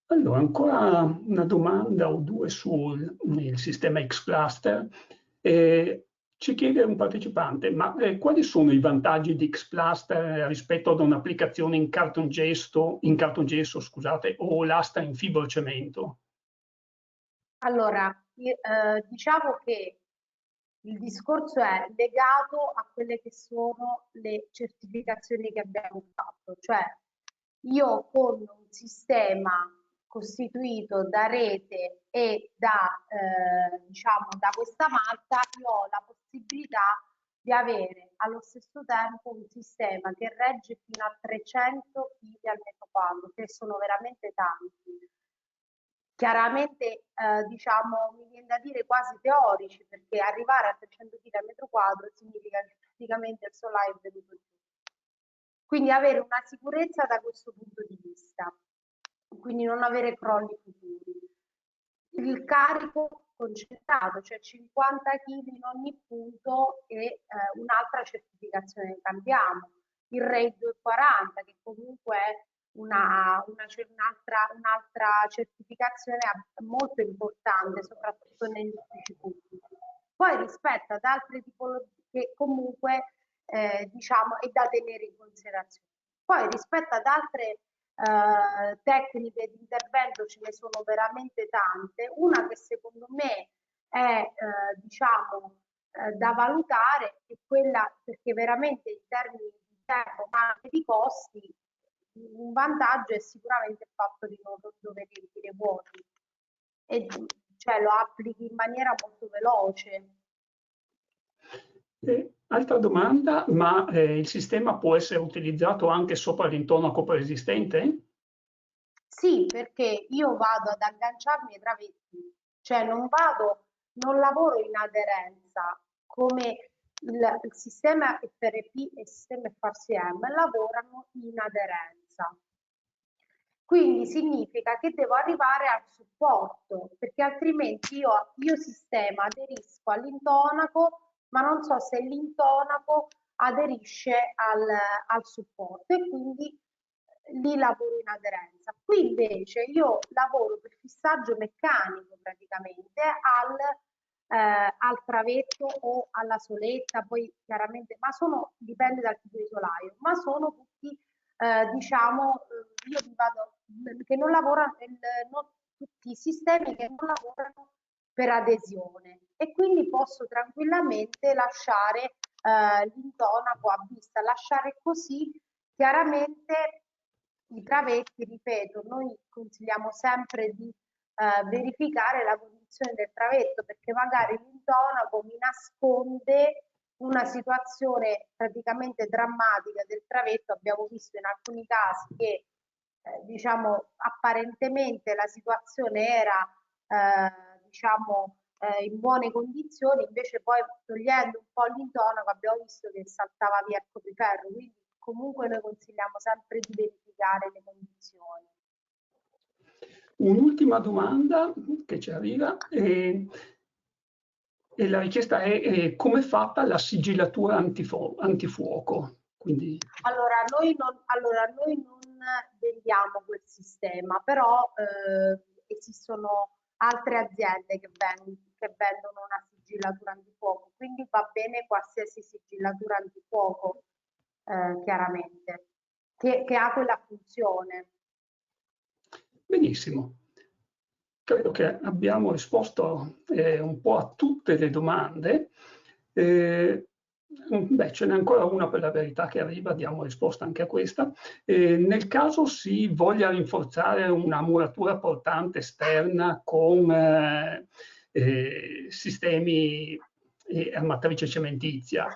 Allora, ancora una domanda o due sul sistema X-Cluster. Ci chiede un partecipante, ma quali sono i vantaggi di X-Cluster rispetto ad un'applicazione in cartongesso, scusate, o lastra in fibrocemento? Allora, diciamo che il discorso è legato a quelle che sono le certificazioni che abbiamo fatto, cioè io con un sistema costituito da rete e diciamo, da questa malta, io ho la possibilità di avere allo stesso tempo un sistema che regge fino a 300 kg al metro quadro, che sono veramente tanti. Chiaramente diciamo, mi viene da dire quasi teorici, perché arrivare a 300 kg al metro quadro significa che praticamente il solare è venuto giù. Quindi avere una sicurezza da questo punto di vista, quindi non avere crolli futuri. Il carico concentrato, cioè 50 kg in ogni punto e un'altra certificazione che cambiamo. Il RAID 240 che comunque è un'altra certificazione molto importante, soprattutto negli uffici pubblici. Poi rispetto ad altre tipologie che comunque diciamo è da tenere in considerazione. Poi rispetto ad altre tecniche di intervento ce ne sono veramente tante. Una che secondo me è diciamo da valutare è quella, perché veramente in termini di tempo ma anche di costi un vantaggio è sicuramente il fatto di non dover riempire vuoti e cioè lo applichi in maniera molto veloce. Altra domanda, ma il sistema può essere utilizzato anche sopra l'intonaco preesistente? Sì, perché io vado ad agganciarmi ai travetti, cioè non lavoro in aderenza come il sistema FRP e il sistema FRCM lavorano in aderenza. Quindi significa che devo arrivare al supporto, perché altrimenti io sistema aderisco all'intonaco, ma non so se l'intonaco aderisce al supporto e quindi lì lavoro in aderenza. Qui invece io lavoro per fissaggio meccanico praticamente al travetto o alla soletta, poi chiaramente, ma dipende dal tipo di solaio, ma sono tutti diciamo, io vi vado, che non lavorano, non tutti i sistemi che non lavorano per adesione e quindi posso tranquillamente lasciare l'intonaco a vista, lasciare così. Chiaramente i travetti, ripeto, noi consigliamo sempre di verificare la condizione del travetto perché magari l'intonaco mi nasconde una situazione praticamente drammatica del travetto. Abbiamo visto in alcuni casi che diciamo apparentemente la situazione era diciamo in buone condizioni, invece poi togliendo un po' l'intonaco abbiamo visto che saltava via il copriferro, quindi comunque noi consigliamo sempre di verificare le condizioni. Un'ultima domanda che ci arriva. E la richiesta è come è fatta la sigillatura antifuoco. Quindi... Allora, noi non vendiamo quel sistema, però esistono altre aziende che vendono una sigillatura antifuoco, quindi va bene qualsiasi sigillatura antifuoco, chiaramente, che ha quella funzione. Benissimo. Credo che abbiamo risposto un po' a tutte le domande. Beh, ce n'è ancora una per la verità che arriva, diamo risposta anche a questa. Nel caso si voglia rinforzare una muratura portante esterna con sistemi a matrice cementizia,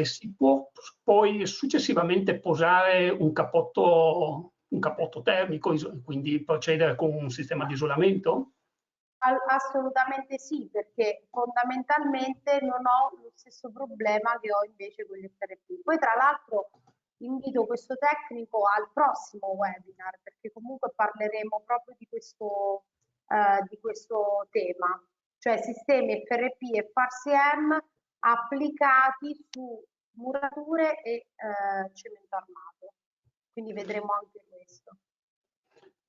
si può poi successivamente posare un cappotto termico, quindi procedere con un sistema di isolamento? Assolutamente sì, perché fondamentalmente non ho lo stesso problema che ho invece con gli FRP. Poi tra l'altro invito questo tecnico al prossimo webinar, perché comunque parleremo proprio di questo tema, cioè sistemi FRP e FARSIEM applicati su murature e cemento armato. Quindi vedremo anche questo.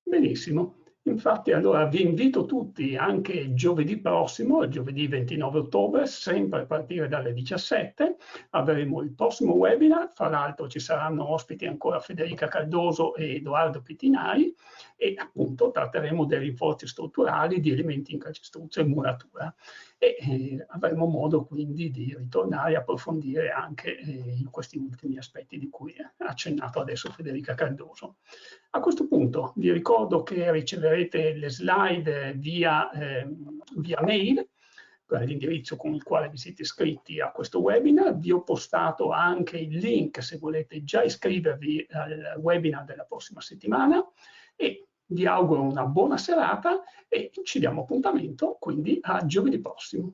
Benissimo. Infatti allora vi invito tutti anche giovedì prossimo, giovedì 29 ottobre, sempre a partire dalle 17, avremo il prossimo webinar. Fra l'altro ci saranno ospiti ancora Federica Cardoso e Edoardo Pettinari e appunto tratteremo dei rinforzi strutturali di elementi in calcestruzzo e muratura e avremo modo quindi di ritornare a approfondire anche questi ultimi aspetti di cui ha accennato adesso Federica Cardoso. A questo punto vi ricordo che riceverete le slide via mail, l'indirizzo con il quale vi siete iscritti a questo webinar. Vi ho postato anche il link se volete già iscrivervi al webinar della prossima settimana e vi auguro una buona serata e ci diamo appuntamento quindi a giovedì prossimo.